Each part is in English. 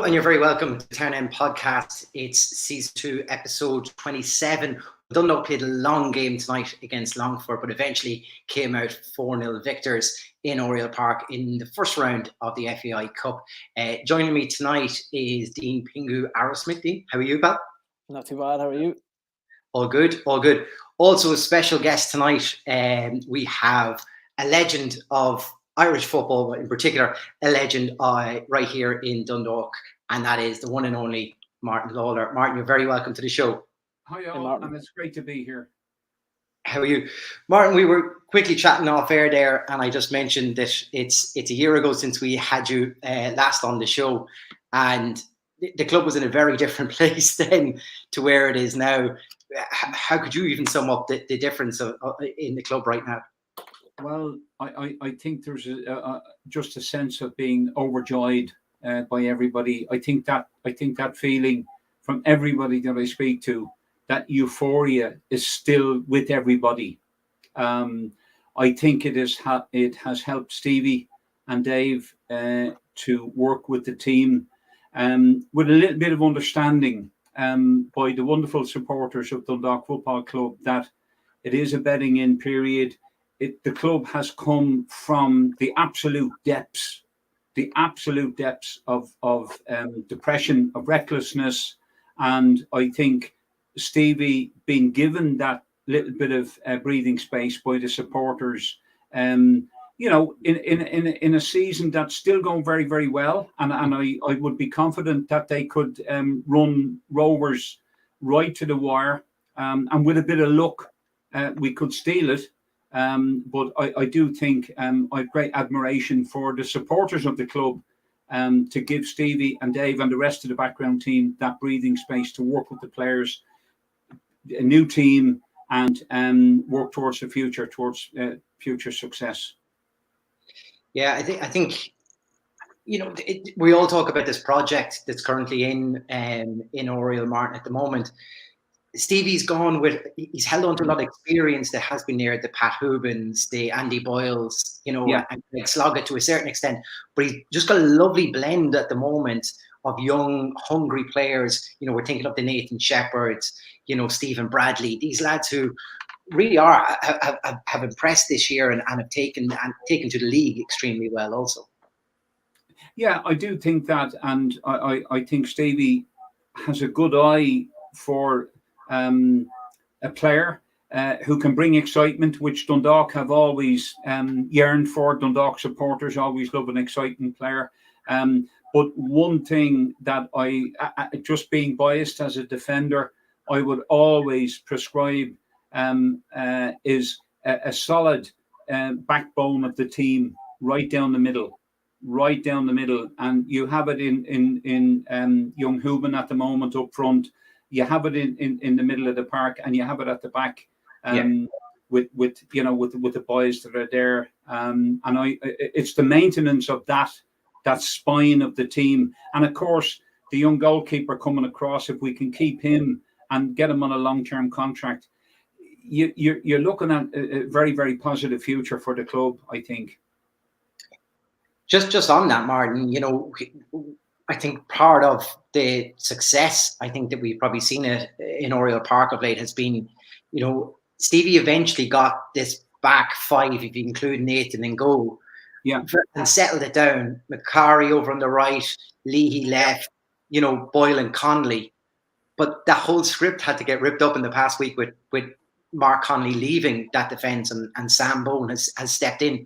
And you're very welcome to Town End Podcast. It's season 2, episode 27. Dundalk played a long game tonight against Longford, but eventually came out 4-0 victors in Oriel Park in the first round of the FAI Cup. Joining me tonight is Dean Pingu Arrowsmith. Dean, how are you, pal? Not too bad. How are you? All good, all good. Also a special guest tonight. We have a legend of Irish football, but in particular, a legend right here in Dundalk, and that is the one and only Martin Lawler. Martin, you're very welcome to the show. Hi, all, and it's great to be here. How are you? Martin, we were quickly chatting off air there, and I just mentioned that it's a year ago since we had you last on the show, and the club was in a very different place then to where it is now. How could you even sum up the difference in the club right now? Well, I think there's just a sense of being overjoyed by everybody. I think that feeling from everybody that I speak to, that euphoria is still with everybody. I think it has helped Stevie and Dave to work with the team with a little bit of understanding by the wonderful supporters of Dundalk Football Club that it is a bedding in period. The club has come from the absolute depths of depression, of recklessness, and I think Stevie being given that little bit of breathing space by the supporters, in a season that's still going very, very well, and I would be confident that they could run Rovers right to the wire, and with a bit of luck, we could steal it. But I do think I have great admiration for the supporters of the club to give Stevie and Dave and the rest of the background team that breathing space to work with the players, a new team, and work towards the future, towards future success. Yeah, I think we all talk about this project that's currently in Oriel, Martin, at the moment. Stevie's he's held on to a lot of experience that has been there, the Pat Hoobins, the Andy Boyles, and Greg Sloggett to a certain extent, but he's just got a lovely blend at the moment of young, hungry players. We're thinking of the Nathan Shepherds, Stephen Bradley, these lads who really have impressed this year and have taken to the league extremely well also. Yeah, I do think that, and I think Stevie has a good eye for a player who can bring excitement, which Dundalk have always yearned for. Dundalk supporters always love an exciting player. But one thing that I just being biased as a defender, I would always prescribe is a solid backbone of the team right down the middle. And you have it in young Hooban at the moment up front. You have it in the middle of the park, and you have it at the back with the boys that are there. And it's the maintenance of that spine of the team, and of course the young goalkeeper coming across. If we can keep him and get him on a long-term contract, you're looking at a very, very positive future for the club, I think. Just on that, Martin, I think part of the success, I think that we've probably seen it in Oriel Park of late, has been, Stevie eventually got this back five, if you include Nathan in goal, and settled it down. McCarry over on the right, Leahy left, Boyle and Connolly. But that whole script had to get ripped up in the past week with Mark Connolly leaving that defence, and Sam Bone has stepped in.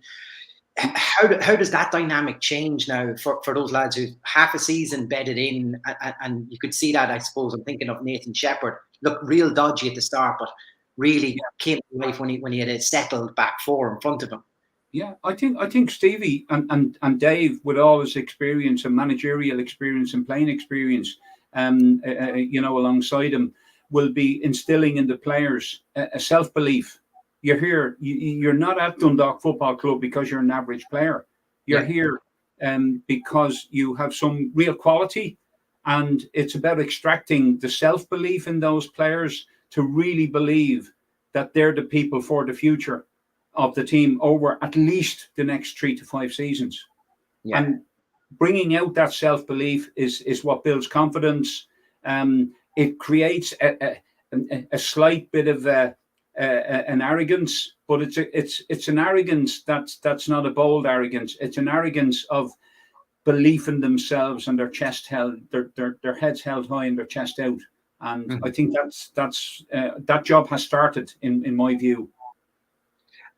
How does that dynamic change now for those lads who half a season bedded in, and you could see that, I suppose. I'm thinking of Nathan Shepard, looked real dodgy at the start, but really came to life when he had a settled back four in front of him. Yeah, I think Stevie and Dave, with all his experience and managerial experience and playing experience, alongside him, will be instilling in the players a self-belief. You're here. You're not at Dundalk Football Club because you're an average player. You're here because you have some real quality, and it's about extracting the self-belief in those players to really believe that they're the people for the future of the team over at least the next 3 to 5 seasons. Yeah. bringing out that self-belief is what builds confidence. It creates a slight bit of an arrogance, but it's an arrogance that's not a bold arrogance. It's an arrogance of belief in themselves and their chest held, their heads held high and their chest out. And I think that job has started in my view.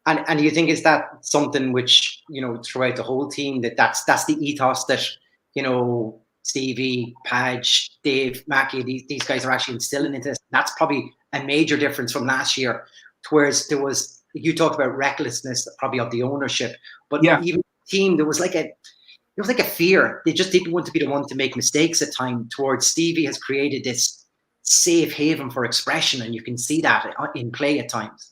And you think is that something which, throughout the whole team, that's the ethos that, Stevie, Padge, Dave, Mackie, these guys are actually instilling into this. That's probably a major difference from last year, whereas you talked about recklessness probably of the ownership, but even the team, there was like a fear. They just didn't want to be the one to make mistakes at time. Towards Stevie has created this safe haven for expression, and you can see that in play at times.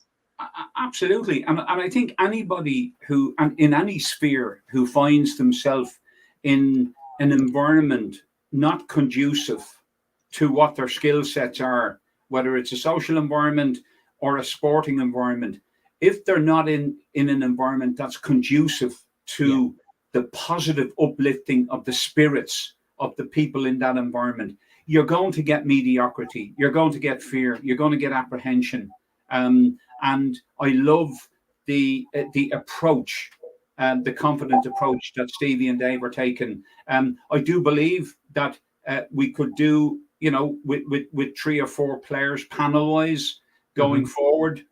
Absolutely, and I think anybody who, in any sphere, who finds themselves in an environment not conducive to what their skill sets are, whether it's a social environment or a sporting environment, if they're not in an environment that's conducive to the positive uplifting of the spirits of the people in that environment, you're going to get mediocrity, you're going to get fear, you're going to get apprehension. And I love the approach, the confident approach that Stevie and Dave are taking. I do believe that we could do, with 3 or 4 players panel-wise going forward,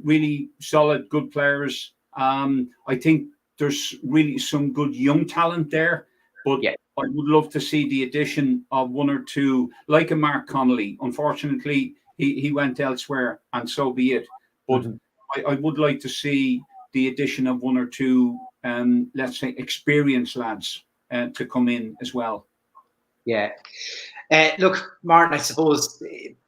really solid, good players. I think there's really some good young talent there, but I would love to see the addition of 1 or 2, like a Mark Connolly. Unfortunately, he went elsewhere, and so be it. But I would like to see the addition of 1 or 2, let's say, experienced lads to come in as well. Yeah. Look, Martin, I suppose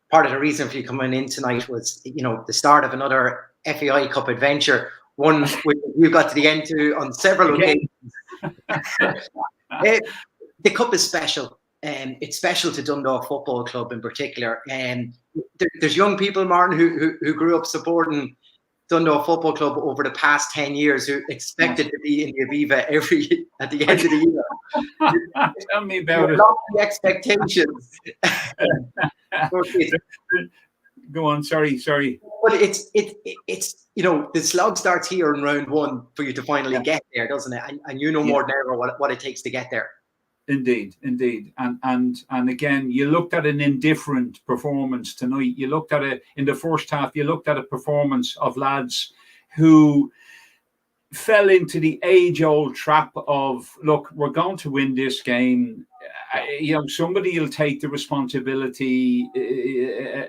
part of the reason for you coming in tonight was, the start of another FAI Cup adventure, one which you got to the end to on several occasions. The Cup is special. It's special to Dundalk Football Club in particular. There's young people, Martin, who grew up supporting Dundalk Football Club over the past 10 years, who expected to be in the Aviva at the end of the year. Tell me about it. Lofty expectations. Go on, sorry. But it's the slog starts here in round 1 for you to finally get there, doesn't it? And more than ever what it takes to get there. Indeed. And again, you looked at an indifferent performance tonight. You looked at it in the first half, you looked at a performance of lads who fell into the age-old trap of, look, we're going to win this game. Somebody will take the responsibility,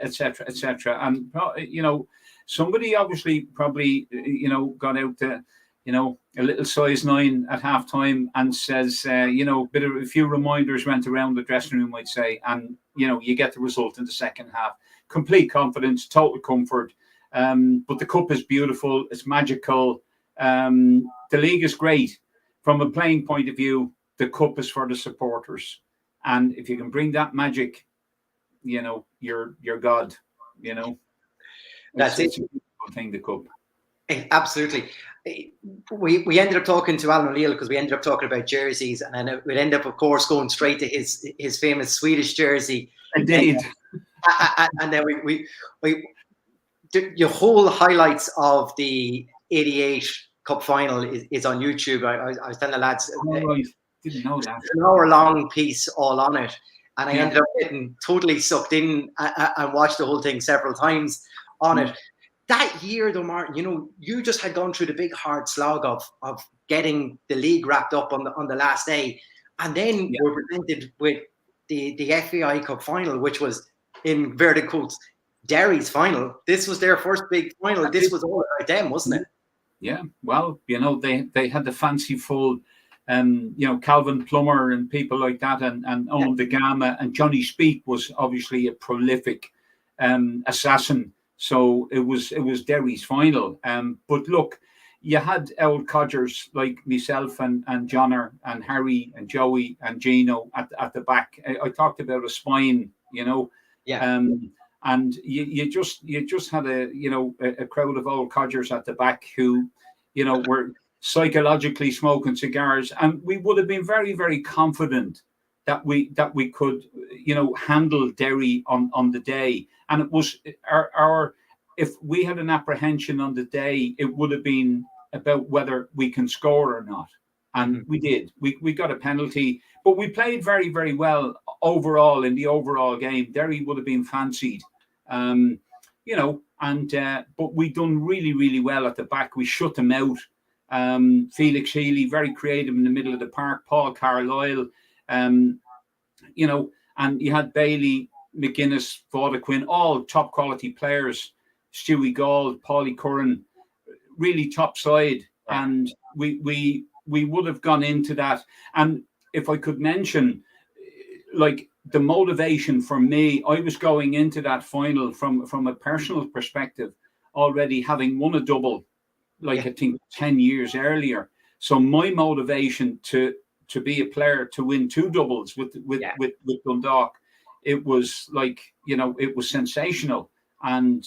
etc., etc. And, somebody obviously probably, got out to, a little size 9 at halftime and says, a few reminders went around the dressing room, I'd say, and, you get the result in the second half. Complete confidence, total comfort. But the cup is beautiful. It's magical. The league is great. From a playing point of view, the cup is for the supporters. And if you can bring that magic, you're God, That's it's a beautiful thing, the cup. Absolutely. We ended up talking to Alan O'Leary because we ended up talking about jerseys, and then we'd end up, of course, going straight to his famous Swedish jersey. Indeed. And then we your whole highlights of the '88 Cup final is on YouTube. I was telling the lads, right. Didn't know that. An hour-long piece all on it, and I ended up getting totally sucked in and watched the whole thing several times on it. That year, though, Martin, you just had gone through the big hard slog of getting the league wrapped up on the last day, and then we're presented with the FAI Cup final, which was, in inverted quotes, Derry's final. This was their first big final. This was all about them, wasn't it? Yeah. Well, they had the fanciful, Calvin Plummer and people like that, and Owen de Gama, and Johnny Speak was obviously a prolific assassin. So it was Derry's final. But look, you had old codgers like myself and Johnner and Harry and Joey and Gino at the back. I talked about a spine, and you just had a crowd of old codgers at the back who, were psychologically smoking cigars, and we would have been very, very confident that we could, handle Derry on the day. And it was our if we had an apprehension on the day, it would have been about whether we can score or not. And we did. We got a penalty, but we played very, very well overall in the overall game. Derry would have been fancied, but we done really, really well at the back. We shut them out. Felix Healy, very creative in the middle of the park. Paul Carlisle, and you had Bailey, McGuinness, Vaudequin, all top quality players. Stewie Gauld, Paulie Curran, really top side, and we would have gone into that. And if I could mention, like, the motivation for me, I was going into that final from a personal perspective, already having won a double, I think 10 years earlier. So my motivation to be a player to win two doubles with Dundalk, it was it was sensational. And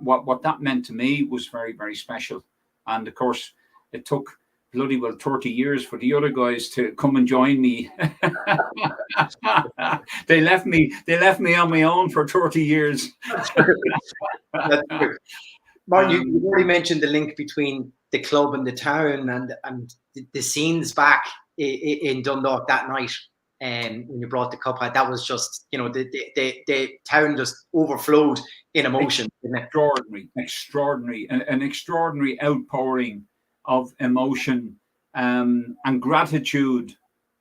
what that meant to me was very, very special. And of course, it took bloody well 30 years for the other guys to come and join me. They left me on my own for 30 years. That's true. Martin, you already mentioned the link between the club and the town, and the scenes back in Dundalk that night. When you brought the cup out, that was just, the town just overflowed in emotion. Extraordinary, an extraordinary outpouring of emotion and gratitude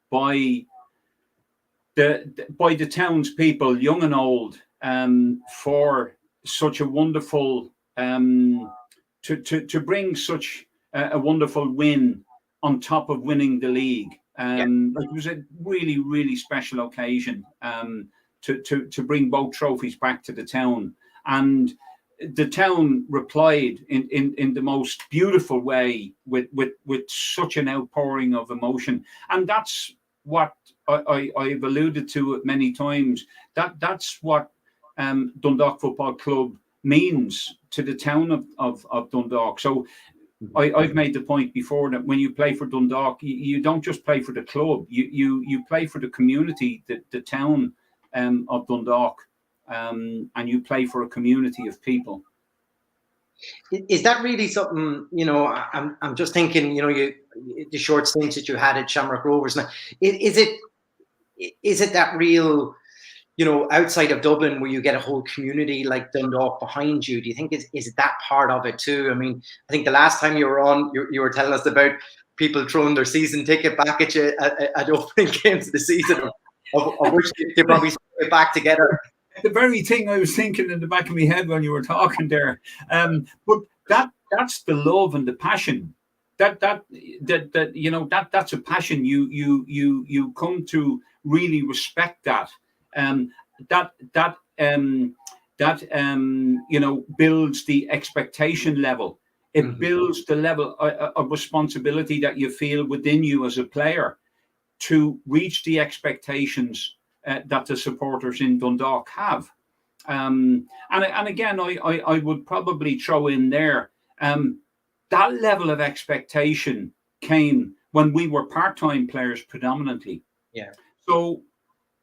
by the townspeople, young and old, for such a wonderful to bring such a wonderful win on top of winning the league. It was a really, really special occasion to bring both trophies back to the town. And the town replied in the most beautiful way with such an outpouring of emotion. And that's what I've alluded to it many times. That's what Dundalk Football Club means to the town of Dundalk. So I've made the point before that when you play for Dundalk, you don't just play for the club. You play for the community, the town of Dundalk, and you play for a community of people. Is that really something? I'm just thinking. The short stints that you had at Shamrock Rovers. Now, is it that real? Outside of Dublin, where you get a whole community like Dundalk behind you, do you think is it that part of it too? I mean, I think the last time you were on, you were telling us about people throwing their season ticket back at you at opening games of the season, of which they probably get back together. The very thing I was thinking in the back of my head when you were talking there. But that's the love and the passion. That's a passion you come to really respect that. That builds the expectation level. It builds the level of responsibility that you feel within you as a player to reach the expectations that the supporters in Dundalk have. And again, I would probably throw in there, that level of expectation came when we were part-time players predominantly. Yeah. So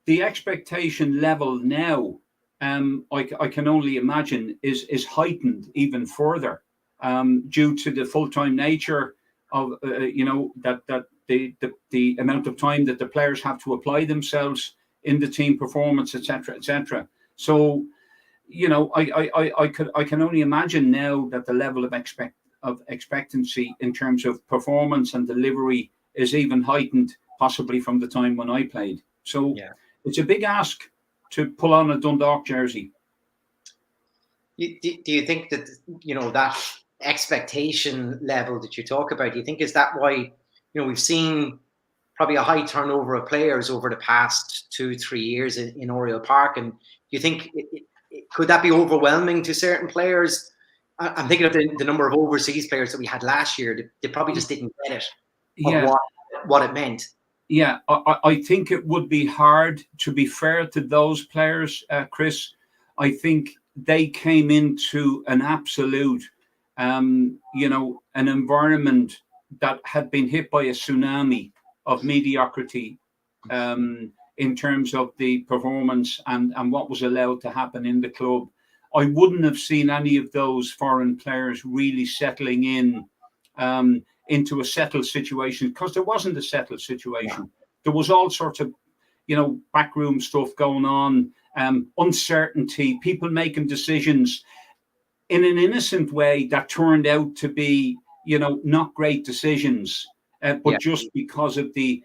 the expectation level now, I can only imagine, is heightened even further due to the full-time nature of that the amount of time that the players have to apply themselves in the team performance, etc., etc. So, I can only imagine now that the level of expectancy in terms of performance and delivery is even heightened, possibly from the time when I played. So. Yeah. It's a big ask to pull on a Dundalk jersey. Do you think that, that expectation level that you talk about, do you think is that why, we've seen probably a high turnover of players over the past 2-3 years in Oriel Park? And do you think, could that be overwhelming to certain players? I'm thinking of the number of overseas players that we had last year. They probably just didn't get it of what it meant. Yeah, I think it would be hard, to be fair to those players, Chris. I think they came into an absolute, an environment that had been hit by a tsunami of mediocrity in terms of the performance and what was allowed to happen in the club. I wouldn't have seen any of those foreign players really settling in into a settled situation, because there wasn't a settled situation. Yeah. There was all sorts of, backroom stuff going on, uncertainty, people making decisions in an innocent way that turned out to be, not great decisions, but just because of the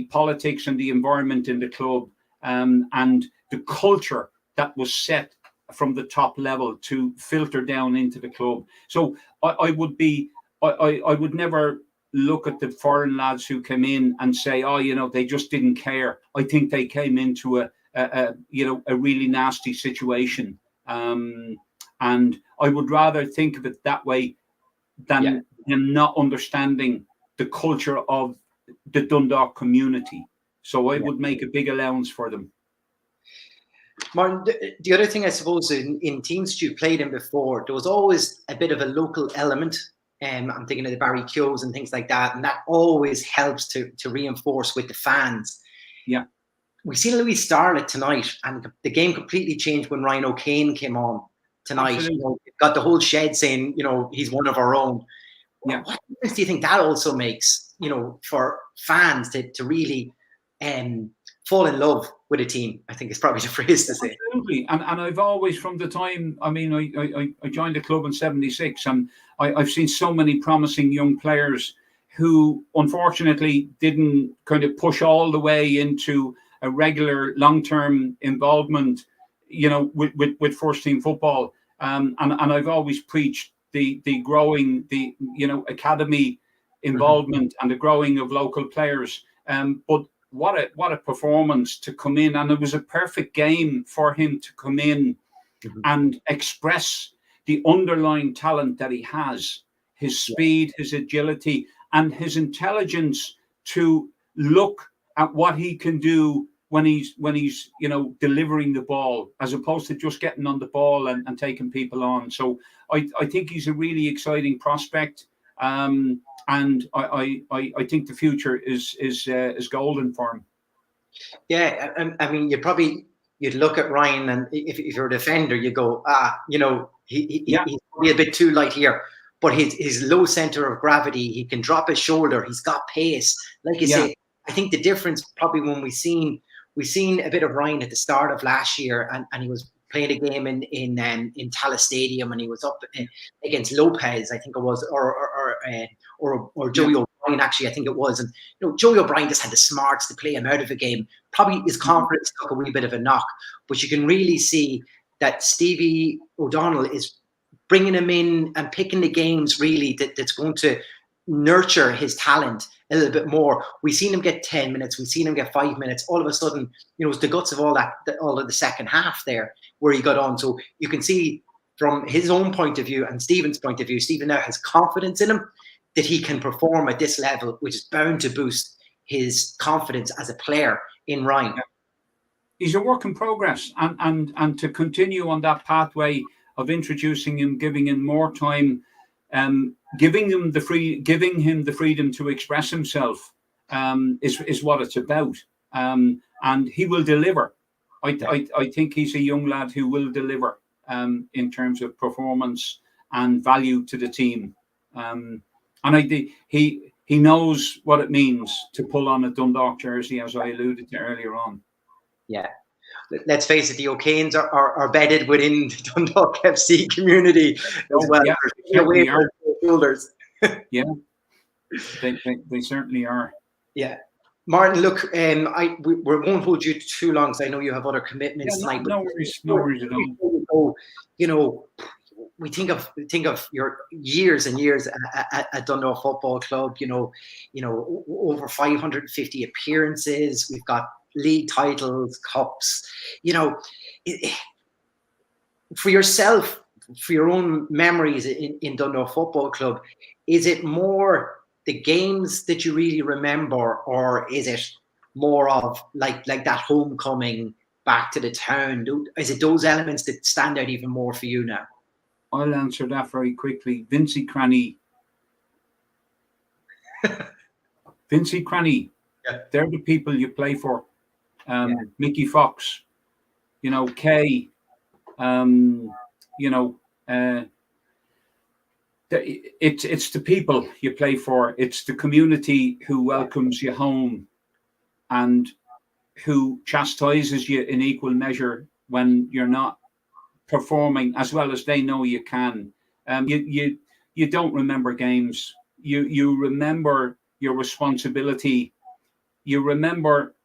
politics and the environment in the club, and the culture that was set from the top level to filter down into the club. So I would never look at the foreign lads who came in and say, they just didn't care. I think they came into a really nasty situation. And I would rather think of it that way than not understanding the culture of the Dundalk community. So I would make a big allowance for them. Martin, the other thing, I suppose, in teams you played in before, there was always a bit of a local element. I'm thinking of the Barry Keoghs and things like that, and that always helps to reinforce with the fans. Yeah. We've seen Louis Starlett tonight, and the game completely changed when Ryan O'Kane came on tonight. Got the whole shed saying, he's one of our own. Yeah. What difference do you think that also makes, for fans to really fall in love with a team? I think is probably the phrase to say. Absolutely. And I've always, from the time, I joined the club in 76, and I've seen so many promising young players who unfortunately didn't kind of push all the way into a regular long-term involvement, with first team football. And I've always preached the growing, academy involvement and the growing of local players. But what a performance to come in, and it was a perfect game for him to come in and express the underlying talent that he has, his speed, his agility, and his intelligence to look at what he can do when he's delivering the ball, as opposed to just getting on the ball and taking people on. So I think he's a really exciting prospect. And I think the future is golden for him. Yeah, I mean, you'd look at Ryan, and if you're a defender, you go, he's probably a bit too light here. But his low center of gravity, he can drop his shoulder. He's got pace, like you say. I think the difference probably when we seen a bit of Ryan at the start of last year, and he was playing a game in Tallaght Stadium, and he was up against Lopez, I think it was, or Joey O'Brien, actually, I think it was. And Joey O'Brien just had the smarts to play him out of a game. Probably his confidence took a wee bit of a knock, but you can really see that Stevie O'Donnell is bringing him in and picking the games really that's going to nurture his talent a little bit more. We've seen him get 10 minutes. We've seen him get 5 minutes. All of a sudden, it's the guts of all of the second half there where he got on. So you can see from his own point of view and Stephen's point of view, Stephen now has confidence in him that he can perform at this level, which is bound to boost his confidence as a player in Ryan. He's a work in progress, and to continue on that pathway of introducing him, giving him more time, giving him the freedom to express himself, is what it's about. And he will deliver. I think he's a young lad who will deliver in terms of performance and value to the team. And he knows what it means to pull on a Dundalk jersey, as I alluded to earlier on. Yeah. Let's face it, the O'Kanes are bedded within the Dundalk FC community as well. Yeah, away from their shoulders. Yeah, they certainly are. Yeah. Martin, look, we won't hold you too long, because I know you have other commitments tonight. No worries at all. We think of your years and years at Dundalk Football Club. Over 550 appearances. We've got league titles, cups. For yourself, for your own memories in Dundalk Football Club, is it more the games that you really remember, or is it more of like that homecoming back to the town? Is it those elements that stand out even more for you now? I'll answer that very quickly. Vincey Cranny Vincey Cranny, they're the people you play for. Mickey Fox, Kay, it's the people you play for. It's the community who welcomes you home and who chastises you in equal measure when you're not performing as well as they know you can. You don't remember games. You remember your responsibility. You remember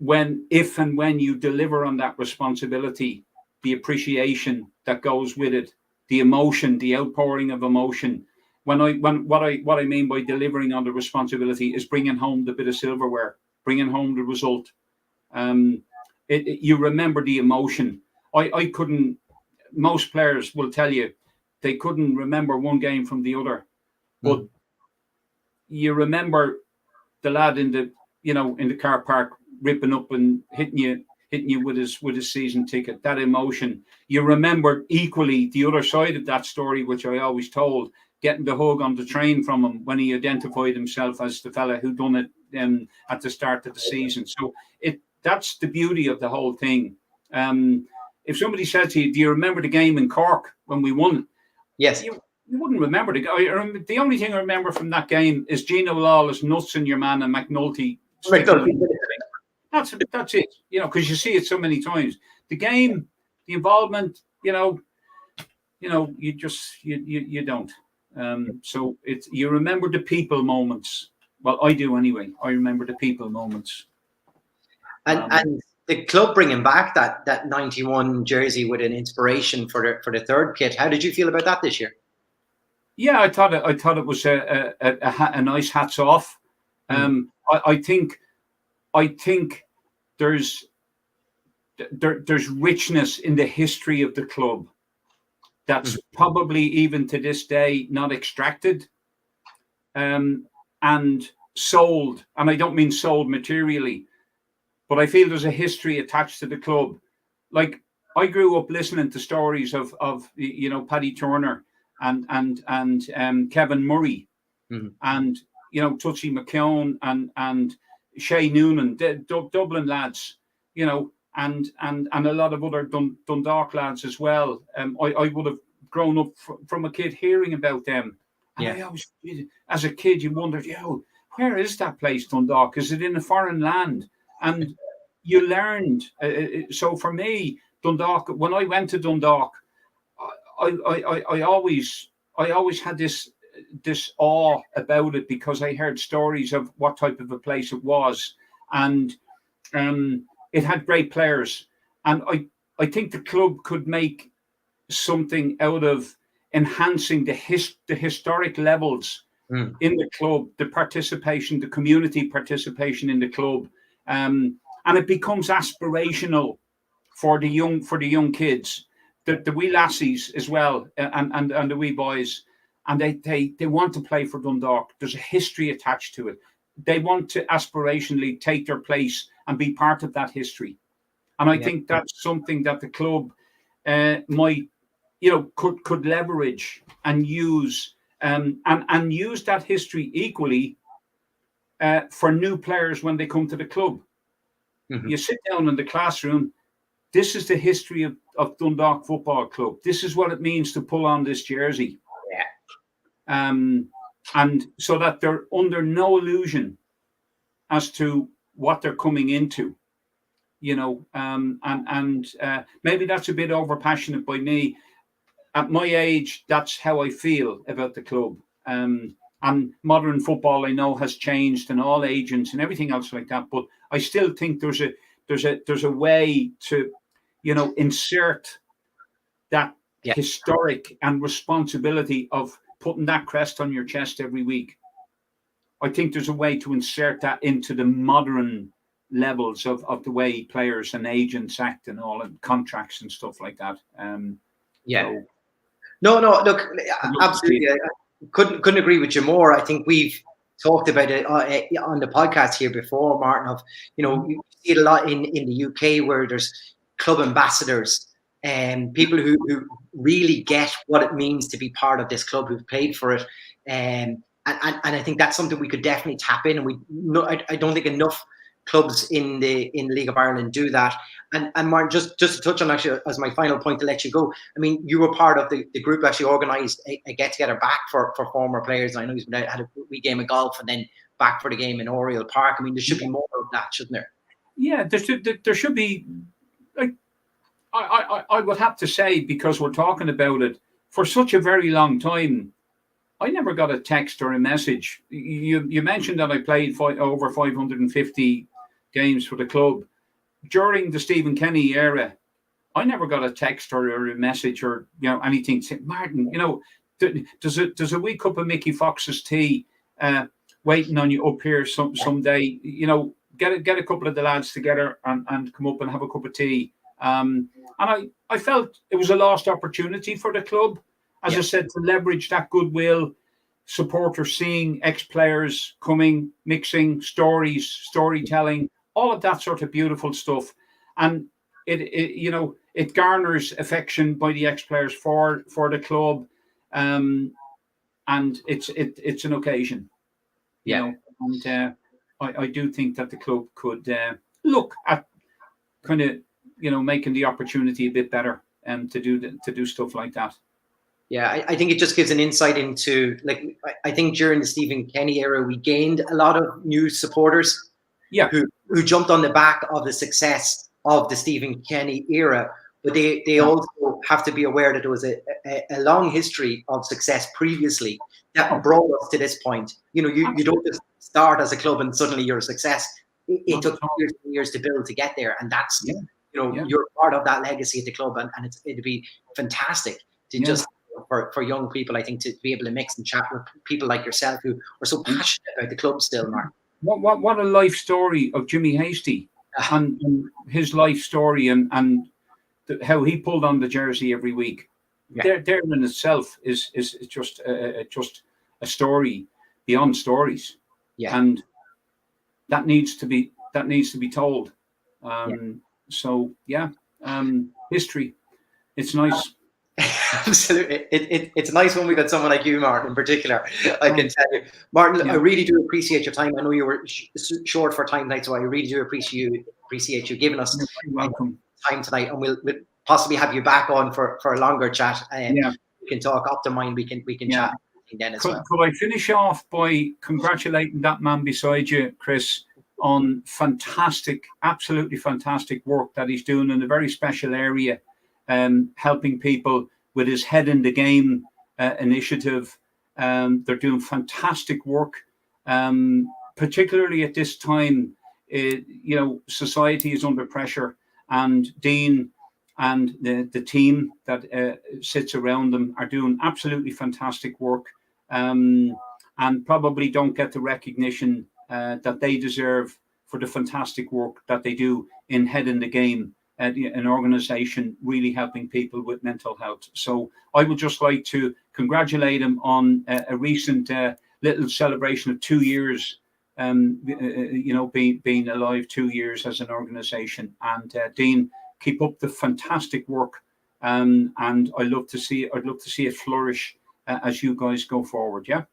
if and when you deliver on that responsibility, the appreciation that goes with it, the emotion, the outpouring of emotion. What I mean by delivering on the responsibility is bringing home the bit of silverware, bringing home the result. You remember the emotion. I couldn't. Most players will tell you they couldn't remember one game from the other, but you remember the lad in the car park ripping up and hitting you with his season ticket. That emotion. You remember equally the other side of that story, which I always told, getting the hug on the train from him when he identified himself as the fella who done it at the start of the season. So that's the beauty of the whole thing. If somebody said to you, "Do you remember the game in Cork when we won?" Yes. You wouldn't remember the only thing I remember from that game is Gino Lawless nutsing your man and McNulty. That's it, because you see it so many times. The game, the involvement, you don't. So you remember the people moments. Well, I do anyway. I remember the people moments. And the club bringing back that 91 jersey with an inspiration for the third kit. How did you feel about that this year? Yeah, I thought it was a nice hats off. I think there's richness in the history of the club that's probably even to this day not extracted and sold. And I don't mean sold materially, but I feel there's a history attached to the club. Like, I grew up listening to stories of Paddy Turner and Kevin Murray and Touchy McKeown and Shay Noonan, Dublin lads, and a lot of other Dundalk lads as well. I would have grown up from a kid hearing about them. And I always, as a kid, you wondered, where is that place, Dundalk? Is it in a foreign land? And you learned. So for me, Dundalk, when I went to Dundalk, I always had this awe about it because I heard stories of what type of a place it was, and it had great players, and I think the club could make something out of enhancing the historic levels in the club, the participation, the community participation in the club, and it becomes aspirational for the young kids, the wee lassies as well, and the wee boys. And they want to play for Dundalk. There's a history attached to it. They want to aspirationally take their place and be part of that history. And I think that's something that the club might, could leverage and use, and use that history equally for new players when they come to the club. You sit down in the classroom. This is the history of Dundalk Football Club. This is what it means to pull on this jersey. And so that they're under no illusion as to what they're coming into, and maybe that's a bit overpassionate by me. At my age, that's how I feel about the club. And modern football, I know, has changed, and all agents and everything else like that. But I still think there's a way to, insert that historic and responsibility of putting that crest on your chest every week. I think there's a way to insert that into the modern levels of the way players and agents act and all, and contracts and stuff like that. No, look, absolutely. I couldn't agree with you more. I think we've talked about it on the podcast here before, Martin, of, you see it a lot in the UK where there's club ambassadors and people who really get what it means to be part of this club, who've played for it. And and I think that's something we could definitely tap in. And I don't think enough clubs in the League of Ireland do that. And Martin, just to touch on, actually, as my final point to let you go, I mean, you were part of the group that actually organised a get-together back for former players. I know you've had a wee game of golf and then back for the game in Oriel Park. I mean, there should be more of that, shouldn't there? Yeah, there should be. Like, I would have to say, because we're talking about it for such a very long time, I never got a text or a message. You mentioned that I played over 550 games for the club. During the Stephen Kenny era, I never got a text or a message or anything. Say, Martin, does a wee cup of Mickey Fox's tea waiting on you up here someday? Get a couple of the lads together and come up and have a cup of tea. And I felt it was a lost opportunity for the club, as I said, to leverage that goodwill, supporters seeing ex-players coming, mixing stories, storytelling, all of that sort of beautiful stuff. And it garners affection by the ex-players for the club. And it's an occasion, and I do think that the club could look at kind of making the opportunity a bit better to do stuff like that. Yeah, I think it just gives an insight into, like, I think during the Stephen Kenny era, we gained a lot of new supporters who jumped on the back of the success of the Stephen Kenny era. But they also have to be aware that there was a long history of success previously that brought us to this point. You don't just start as a club and suddenly you're a success. It took years and years to build to get there. And that's, you're part of that legacy at the club. And it'd be fantastic to just, for young people, I think, to be able to mix and chat with people like yourself who are so passionate about the club still, Mark. What a life story of Jimmy Hasty and his life story and how he pulled on the jersey every week. There in itself is just a story beyond stories. And that needs to be told. So history. It's nice. Absolutely. It's nice when we got someone like you, Martin, in particular. I can tell you, Martin, I really do appreciate your time. I know you were short for time tonight, so I really do appreciate you giving us time tonight, and we'll possibly have you back on for a longer chat. We can talk up to mind. We can chat then as well. Could I finish off by congratulating that man beside you, Chris, on absolutely fantastic work that he's doing in a very special area, helping people with his Head in the Game initiative. They're doing fantastic work, particularly at this time. Society is under pressure, and Dean and the team that sits around them are doing absolutely fantastic work, and probably don't get the recognition that they deserve for the fantastic work that they do in Head in the Game, an organisation really helping people with mental health. So I would just like to congratulate him on a recent little celebration of 2 years, being alive 2 years as an organisation. And Dean, keep up the fantastic work, and I'd love to see it flourish as you guys go forward. Yeah.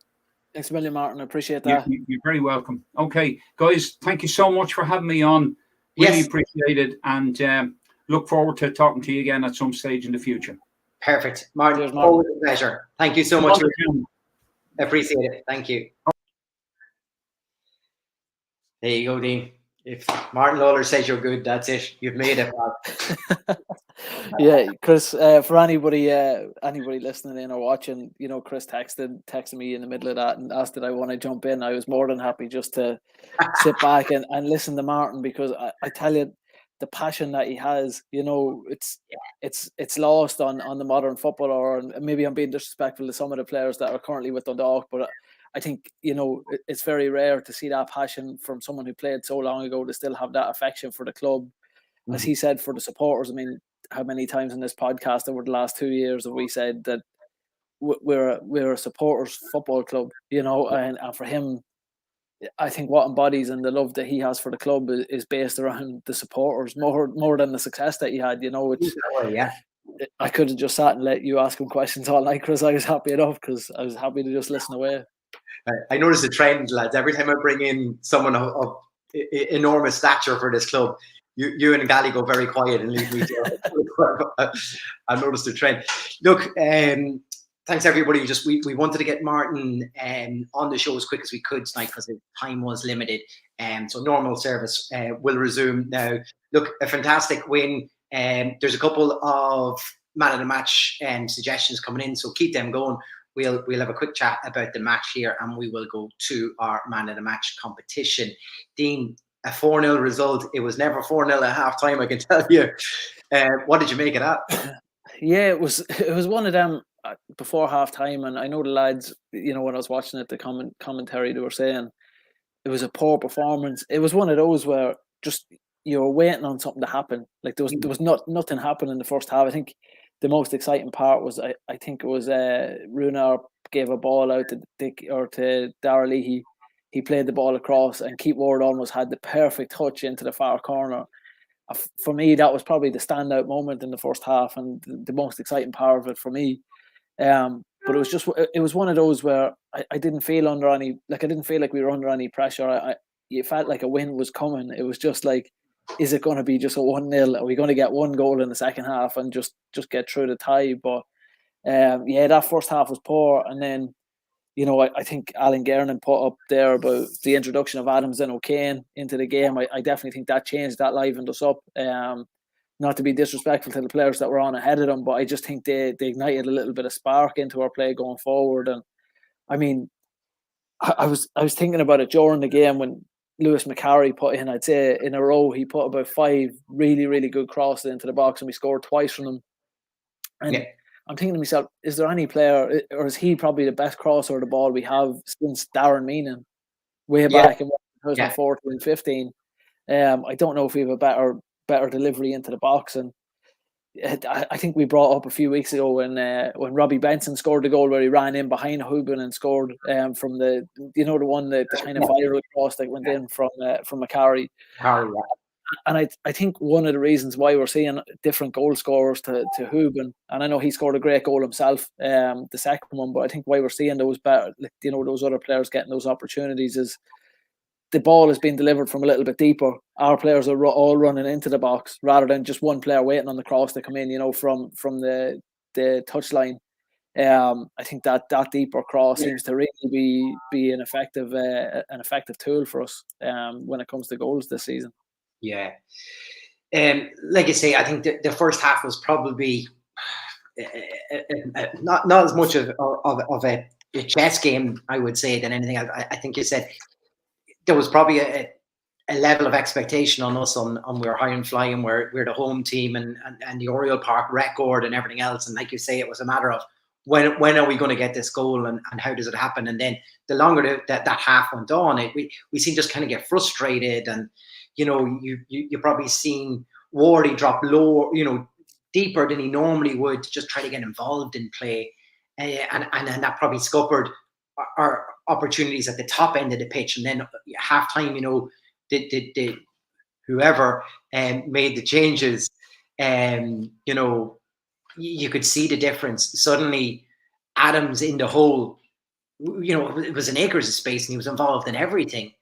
Thanks a million, Martin. I appreciate that. You're very welcome. Okay, guys, thank you so much for having me on. Really appreciate it, and look forward to talking to you again at some stage in the future. Perfect. Martin, always a pleasure. Thank you so much. Appreciate it. Thank you. There you go, Dean. If Martin Lawler says you're good, that's it. You've made it. Yeah, Chris, for anybody listening in or watching, Chris texted me in the middle of that and asked did I want to jump in. I was more than happy just to sit back and listen to Martin, because I tell you, the passion that he has, it's lost on the modern footballer. And maybe I'm being disrespectful to some of the players that are currently with Dundalk, but I think, it's very rare to see that passion from someone who played so long ago to still have that affection for the club. As he said, for the supporters. I mean, how many times in this podcast over the last 2 years have we said that we're a supporters football club, and for him, I think what embodies and the love that he has for the club is based around the supporters more than the success that he had. I could have just sat and let you ask him questions all night, Chris. I was happy enough because I was happy to just listen away. I noticed a trend, lads. Every time I bring in someone of enormous stature for this club, you and Gally go very quiet and leave me to. I've noticed a trend. Look, thanks everybody. Just we wanted to get Martin on the show as quick as we could tonight because the time was limited. So normal service will resume now. Look, a fantastic win. There's a couple of man of the match suggestions coming in, so keep them going. We'll have a quick chat about the match here, and we will go to our man of the match competition. Dean, a 4-0 result. It was never 4-0 at half time, I can tell you. What did you make of that? Yeah, it was one of them before half time, and I know the lads, when I was watching it, the commentary, they were saying it was a poor performance. It was one of those where just you were waiting on something to happen. Like there was nothing happened in the first half. I think the most exciting part was I think it was Runar gave a ball out to Darragh Leahy. He played the ball across, and Keith Ward almost had the perfect touch into the far corner. For me, that was probably the standout moment in the first half, and the most exciting part of it for me. But it was one of those where I didn't feel under any, I didn't feel like we were under any pressure. You felt like a win was coming. It was just like, is it going to be just a 1-0? Are we going to get one goal in the second half and just get through the tie? But that first half was poor, and then I think Alan Gernan put up there about the introduction of Adams and O'Kane into the game. I definitely think that changed, that livened us up. Not to be disrespectful to the players that were on ahead of them, but I just think they ignited a little bit of spark into our play going forward. And I mean, I was thinking about it during the game when Lewis McCarry put in, I'd say in a row, he put about 5 really, really good crosses into the box, and we scored twice from them. And I'm thinking to myself, is there any player, or is he probably the best crosser of the ball we have since Darren Meenan way back in 2014-15? I don't know if we have a better delivery into the box. And I think we brought up a few weeks ago when Robbie Benson scored the goal where he ran in behind Hubin and scored from the one the kind of viral cross that went in from McCarry. And I think one of the reasons why we're seeing different goal scorers to Hubin, and I know he scored a great goal himself, the second one, but I think why we're seeing those better, those other players getting those opportunities is the ball is being delivered from a little bit deeper. Our players are all running into the box rather than just one player waiting on the cross to come in, from the touchline. I think that deeper cross seems to really be an effective tool for us when it comes to goals this season. Yeah. Like I say, I think the first half was probably not as much of a chess game, I would say, than anything. I think you said there was probably a level of expectation on us on we're high and flying, we're the home team and the Oriole Park record and everything else. And like you say, it was a matter of when are we going to get this goal and how does it happen? And then the longer that half went on, we seemed just kind of get frustrated. And you probably seen Wardy drop low, deeper than he normally would to just try to get involved in play, and that probably scuppered our opportunities at the top end of the pitch. And then half time, did whoever made the changes, you could see the difference. Suddenly, Adams in the hole, it was an acres of space, and he was involved in everything.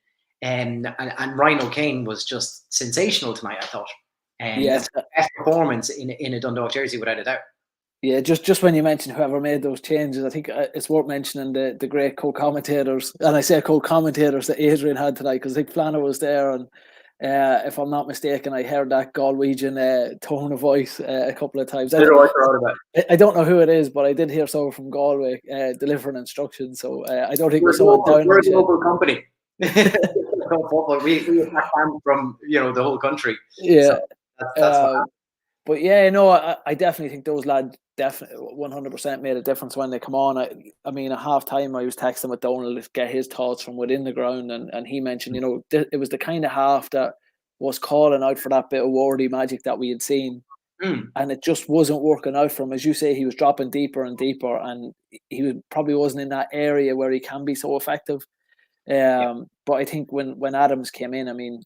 And Ryan O'Kane was just sensational tonight, I thought. Yes, the best performance in a Dundalk jersey, without a doubt. Yeah, just when you mentioned whoever made those changes, I think it's worth mentioning the great co-commentators, and I say co-commentators that Adrian had tonight, because I think Flana was there, and if I'm not mistaken, I heard that Galwegian tone of voice a couple of times. I don't know who it is, but I did hear someone from Galway delivering instructions, so I don't think we're down. We're a local company. we attack them from the whole country. Yeah. So that's but yeah, no, I definitely think those lads definitely 100% made a difference when they come on. I mean, at half time I was texting with Donald to get his thoughts from within the ground, and he mentioned it was the kind of half that was calling out for that bit of Wardy magic that we had seen, and it just wasn't working out for him. As you say, he was dropping deeper and deeper, and he probably wasn't in that area where he can be so effective. But I think when Adams came in, I mean,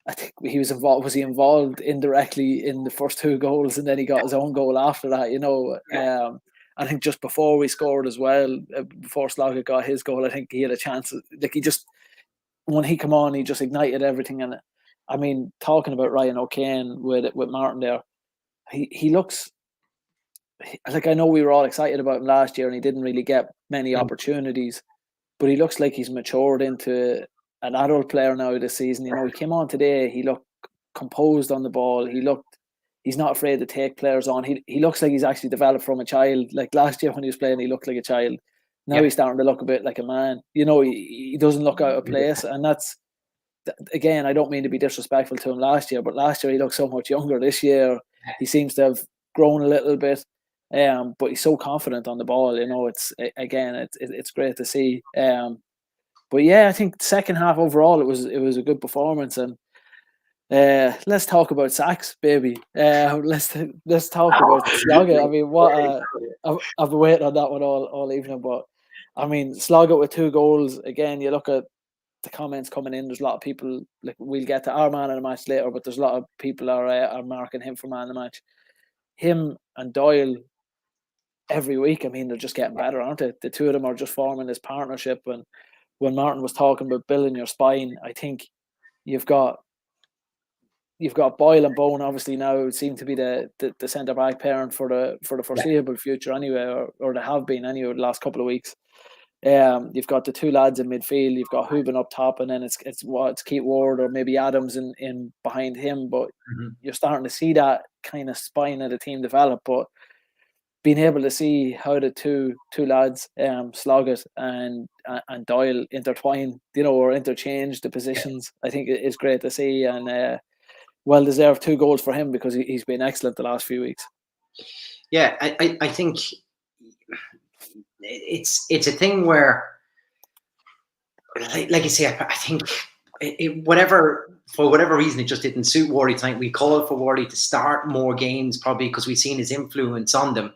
I think he was involved. Was he involved indirectly in the first 2 goals, and then he got his own goal after that? And I think just before we scored as well, before Sloggett got his goal, I think he had a chance. Like when he came on, he just ignited everything. And I mean, talking about Ryan O'Kane with Martin there, he looks like, I know we were all excited about him last year and he didn't really get many opportunities, but he looks like he's matured into an adult player now this season. You know, he came on today, he looked composed on the ball. He's not afraid to take players on. He looks like he's actually developed from a child. Like last year when he was playing, he looked like a child. Now he's starting to look a bit like a man. You know, he doesn't look out of place. And that's, again, I don't mean to be disrespectful to him last year, but last year he looked so much younger. This year he seems to have grown a little bit. But he's so confident on the ball. You know, it's great to see. But yeah, I think second half overall it was a good performance. And let's talk about sacks, baby. Let's talk about Sloggett. I mean, I've been waiting on that one all evening. But I mean, Sloggett with 2 goals. Again, you look at the comments coming in. There's a lot of people, like, we'll get to our man of the match later, but there's a lot of people are marking him for man of the match. Him and Doyle every week. I mean, they're just getting better, aren't they? The two of them are just forming this partnership. And when Martin was talking about building your spine, I think you've got Boyle and Bone obviously now seem to be the centre back pairing for the foreseeable future anyway, or they have been anyway the last couple of weeks. You've got the 2 lads in midfield. You've got Hooben up top, and then it's Keith Ward or maybe Adams in behind him. But you're starting to see that kind of spine of the team develop. But being able to see how the two lads, Sloggett and Doyle, intertwine, you know, or interchange the positions, I think it's great to see. And well deserved 2 goals for him because he's been excellent the last few weeks. Yeah, I think it's a thing where, like you say, I think for whatever reason, it just didn't suit Wardy tonight. We called for Wardy to start more games, probably because we've seen his influence on them.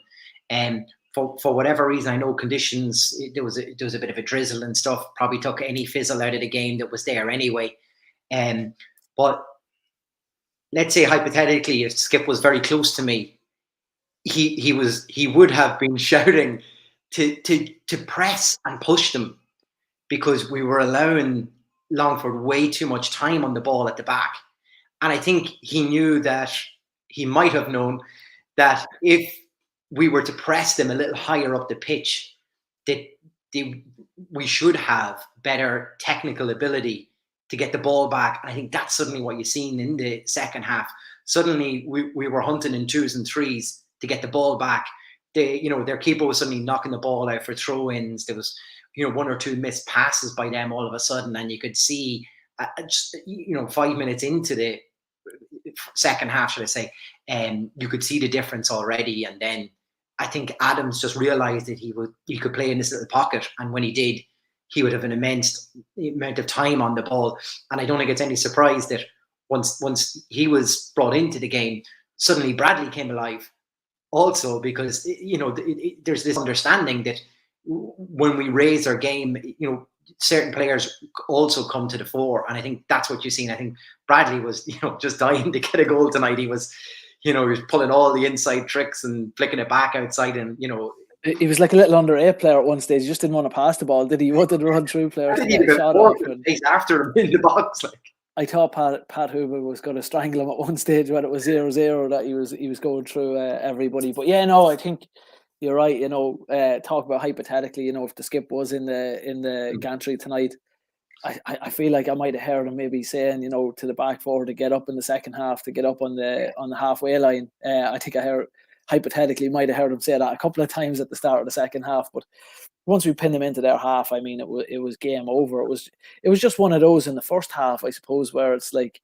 And for whatever reason, I know conditions, there was a bit of a drizzle and stuff, probably took any fizzle out of the game that was there anyway. But let's say hypothetically, if Skip was very close to me, he would have been shouting to press and push them, because we were allowing Longford way too much time on the ball at the back. And I think he knew that, he might have known that if we were to press them a little higher up the pitch, that we should have better technical ability to get the ball back. And I think that's suddenly what you've seen in the second half. Suddenly we were hunting in 2s and 3s to get the ball back. Their keeper was suddenly knocking the ball out for throw-ins. There was 1 or 2 missed passes by them all of a sudden, and you could see just 5 minutes into the second half, should I say, you could see the difference already. And then I think Adams just realised that he could play in this little pocket, and when he did, he would have an immense amount of time on the ball. And I don't think it's any surprise that once he was brought into the game, suddenly Bradley came alive also, because there's this understanding that when we raise our game, certain players also come to the fore. And I think that's what you've seen. I think Bradley was just dying to get a goal tonight. He was pulling all the inside tricks and flicking it back outside, and he was like a little under 8 player at one stage. He just didn't want to pass the ball, did he? He wanted to run through players to get a shot off. He's after him in the box. I thought Pat Hoover was going to strangle him at one stage when it was 0-0, that he was going through everybody. But yeah, no, I think you're right. Talk about hypothetically, if the Skip was in the gantry tonight, I feel like I might have heard him maybe saying, to the back four to get up in the second half, to get up on the halfway line. I think hypothetically might have heard him say that a couple of times at the start of the second half. But once we pinned them into their half, I mean, it was game over. It was just one of those in the first half, I suppose, where it's like,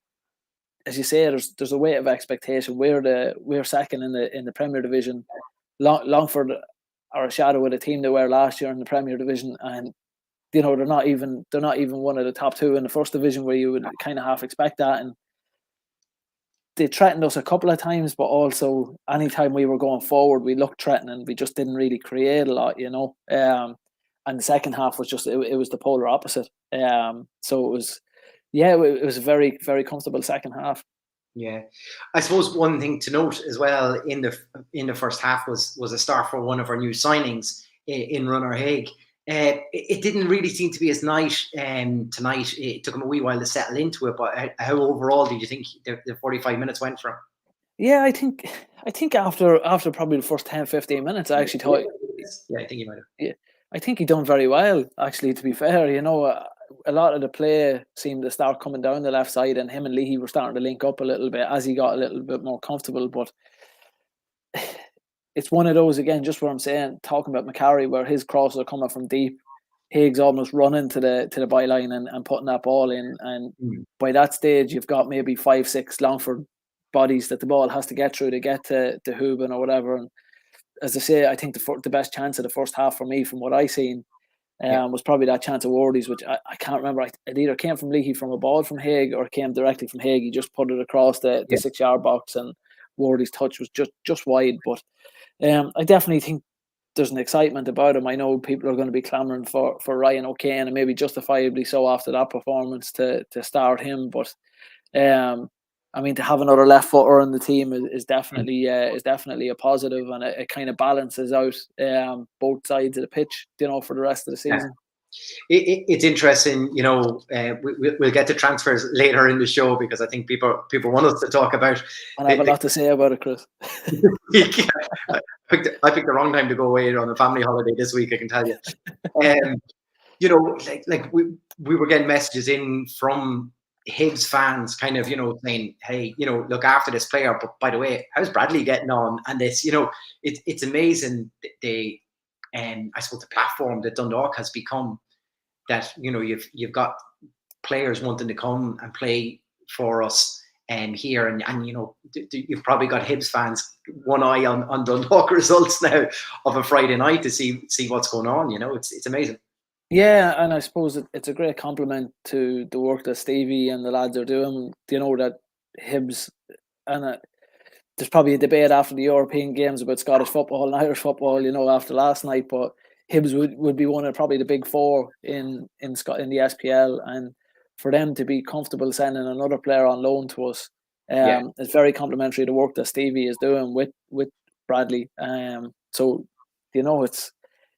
as you say, there's a weight of expectation. We're second in the Premier Division. Longford are a shadow of the team they were last year in the Premier Division, and they're not even one of the top 2 in the First Division, where you would kind of half expect that. And they threatened us a couple of times, but also anytime we were going forward, we looked threatening. We just didn't really create a lot, And the second half was just it was the polar opposite. So it was a very, very comfortable second half. Yeah, I suppose one thing to note as well in the first half was a start for one of our new signings in Runner Haig. It didn't really seem to be as nice tonight. It took him a wee while to settle into it. But how overall did you think the 45 minutes went for him? Yeah, I think after probably the first 10, 15 minutes, I actually thought, Yeah, I think he might have. yeah, I think he done very well. Actually, to be fair, a lot of the play seemed to start coming down the left side, and him and Leahy were starting to link up a little bit as he got a little bit more comfortable. But it's one of those again, just what I'm saying, talking about McCarry, where his crosses are coming from deep. Higgs almost running to the byline and putting that ball in, and by that stage, you've got maybe 5, 6 Longford bodies that the ball has to get through to get to Hooban or whatever. And as I say, I think the best chance of the first half for me, from what I seen, was probably that chance of Wardy's, which I can't remember. It either came from Leahy from a ball from Haig or came directly from Haig. He just put it across the 6-yard box, and Wardy's touch was just wide. But I definitely think there's an excitement about him. I know people are going to be clamouring for Ryan O'Kane, and maybe justifiably so after that performance to start him. But I mean, to have another left footer on the team is definitely a positive, and it kind of balances out both sides of the pitch, for the rest of the season. It's interesting, we'll get to transfers later in the show, because I think people want us to talk about. And I have a lot to say about it, Chris. I picked the wrong time to go away on a family holiday this week, I can tell you. Like we were getting messages in from Hibs fans, kind of, saying, hey, look after this player. But by the way, how's Bradley getting on? And this, it's amazing. I suppose the platform that Dundalk has become, that you've got players wanting to come and play for us here, and you've probably got Hibs fans one eye on Dundalk results now of a Friday night to see what's going on. It's amazing. Yeah, and I suppose it's a great compliment to the work that Stevie and the lads are doing. That Hibs, and there's probably a debate after the European games about Scottish football and Irish football, after last night, but Hibs would be one of probably the big four in the SPL, and for them to be comfortable sending another player on loan to us, it's very complimentary to the work that Stevie is doing with Bradley. So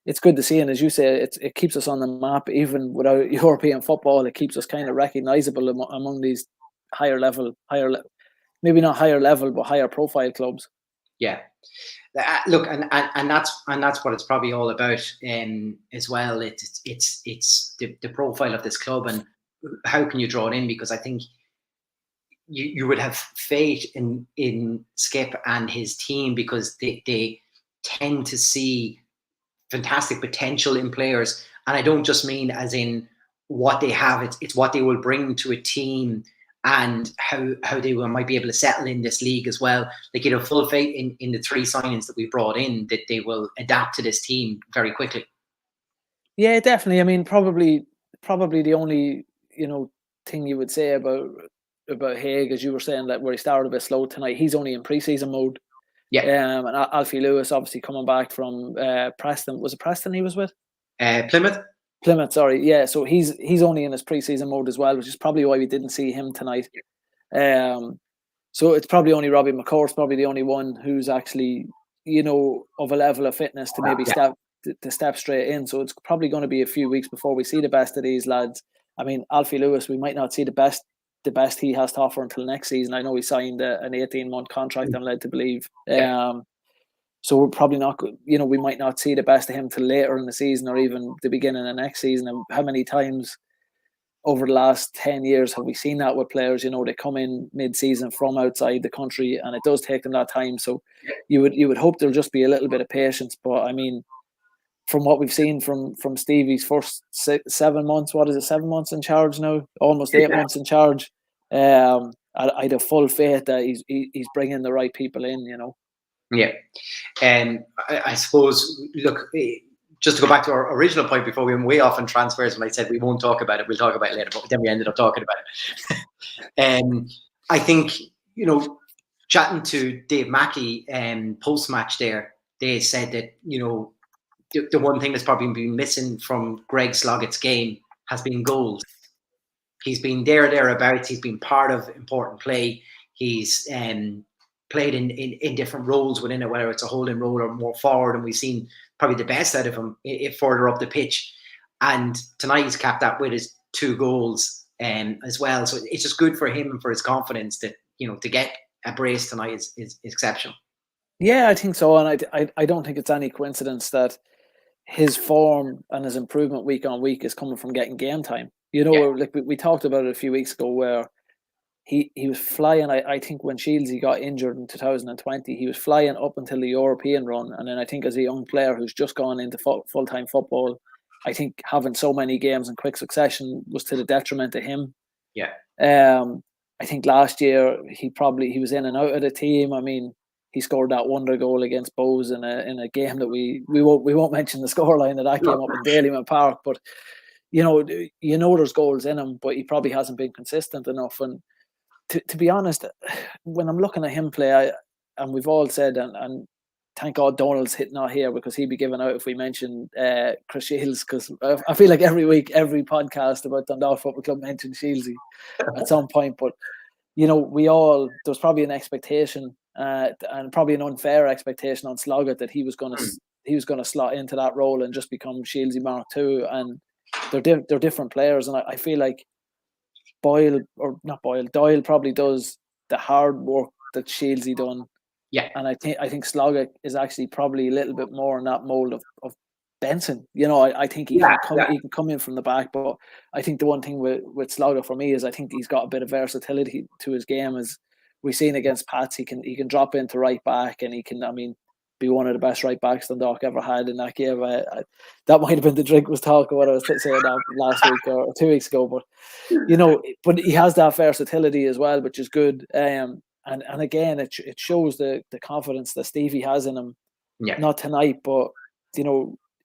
it's good to see, and as you say, it keeps us on the map. Even without European football, it keeps us kind of recognisable among these higher level, maybe not higher level, but higher profile clubs. Yeah, look, and that's what it's probably all about, as well. It's the profile of this club, and how can you draw it in? Because I think you would have faith in Skip and his team, because they tend to see fantastic potential in players, and I don't just mean as in what they have. It's what they will bring to a team, and how they might be able to settle in this league as well. Like, full faith in the 3 signings that we brought in, that they will adapt to this team very quickly. Yeah, definitely. I mean, probably the only thing you would say about Haig, as you were saying, that where he started a bit slow tonight, he's only in pre-season mode. Yeah. And Alfie Lewis, obviously coming back from Preston. Was it Preston he was with? Plymouth, sorry. Yeah, so he's only in his pre-season mode as well, which is probably why we didn't see him tonight. So it's probably only Robbie McCourt's probably the only one who's actually, of a level of fitness to maybe step straight in. So it's probably going to be a few weeks before we see the best of these lads. I mean, Alfie Lewis, we might not see the best he has to offer until next season. I know he signed an 18-month contract, I'm led to believe. So we're probably not, we might not see the best of him till later in the season, or even the beginning of next season. And how many times over the last 10 years have we seen that with players? They come in mid-season from outside the country, and it does take them that time. So you would hope there'll just be a little bit of patience. But I mean, from what we've seen from Stevie's first 7 months, 7 months in charge now? Almost 8 months in charge. I'd have full faith that he's bringing the right people in, Yeah. And I suppose, look, just to go back to our original point before we went way off on transfers, when I said we won't talk about it, we'll talk about it later, but then we ended up talking about it. I think, chatting to Dave Mackey post-match there, they said that, the one thing that's probably been missing from Greg Sloggett's game has been goals. He's been thereabouts. He's been part of important play. He's played in different roles within it, whether it's a holding role or more forward, and we've seen probably the best out of him further up the pitch. And tonight he's capped that with his 2 goals as well. So it's just good for him and for his confidence that, to get a brace tonight is exceptional. Yeah, I think so. And I don't think it's any coincidence that his form and his improvement week on week is coming from getting game time. Like we talked about it a few weeks ago, where he was flying. I think when Shieldsy got injured in 2020, he was flying up until the European run. And then I think as a young player who's just gone into full-time football, I think having so many games in quick succession was to the detriment of him. Yeah. I think last year he was in and out of the team. I mean, he scored that wonder goal against Bows in a game that we won't mention the scoreline of that game up in Dalymount Park, but there's goals in him, but he probably hasn't been consistent enough. And to be honest, when I'm looking at him play, and we've all said, and thank God Donald's not here, because he'd be given out if we mentioned Chris Shields, because I feel like every week, every podcast about Dundalk Football Club mentioned Shieldsy at some point. But there's probably an expectation, and probably an unfair expectation on Sloggett that he was going to slot into that role and just become Shieldsy Mark II. And they're different players, and I feel like Doyle probably does the hard work that Shieldsy done. Yeah. And I think Sloggett is actually probably a little bit more in that mold of Benson. I think he can come in from the back, but I think the one thing with Sloggett for me is I think he's got a bit of versatility to his game. As we've seen against Pats, he can drop into right back, and he can, be one of the best right backs Dundalk ever had in that game. That might have been the drink was talking what I was saying that last week or 2 weeks ago, but but he has that versatility as well, which is good. And again, it shows the confidence that Stevie has in him. Yeah. Not tonight, but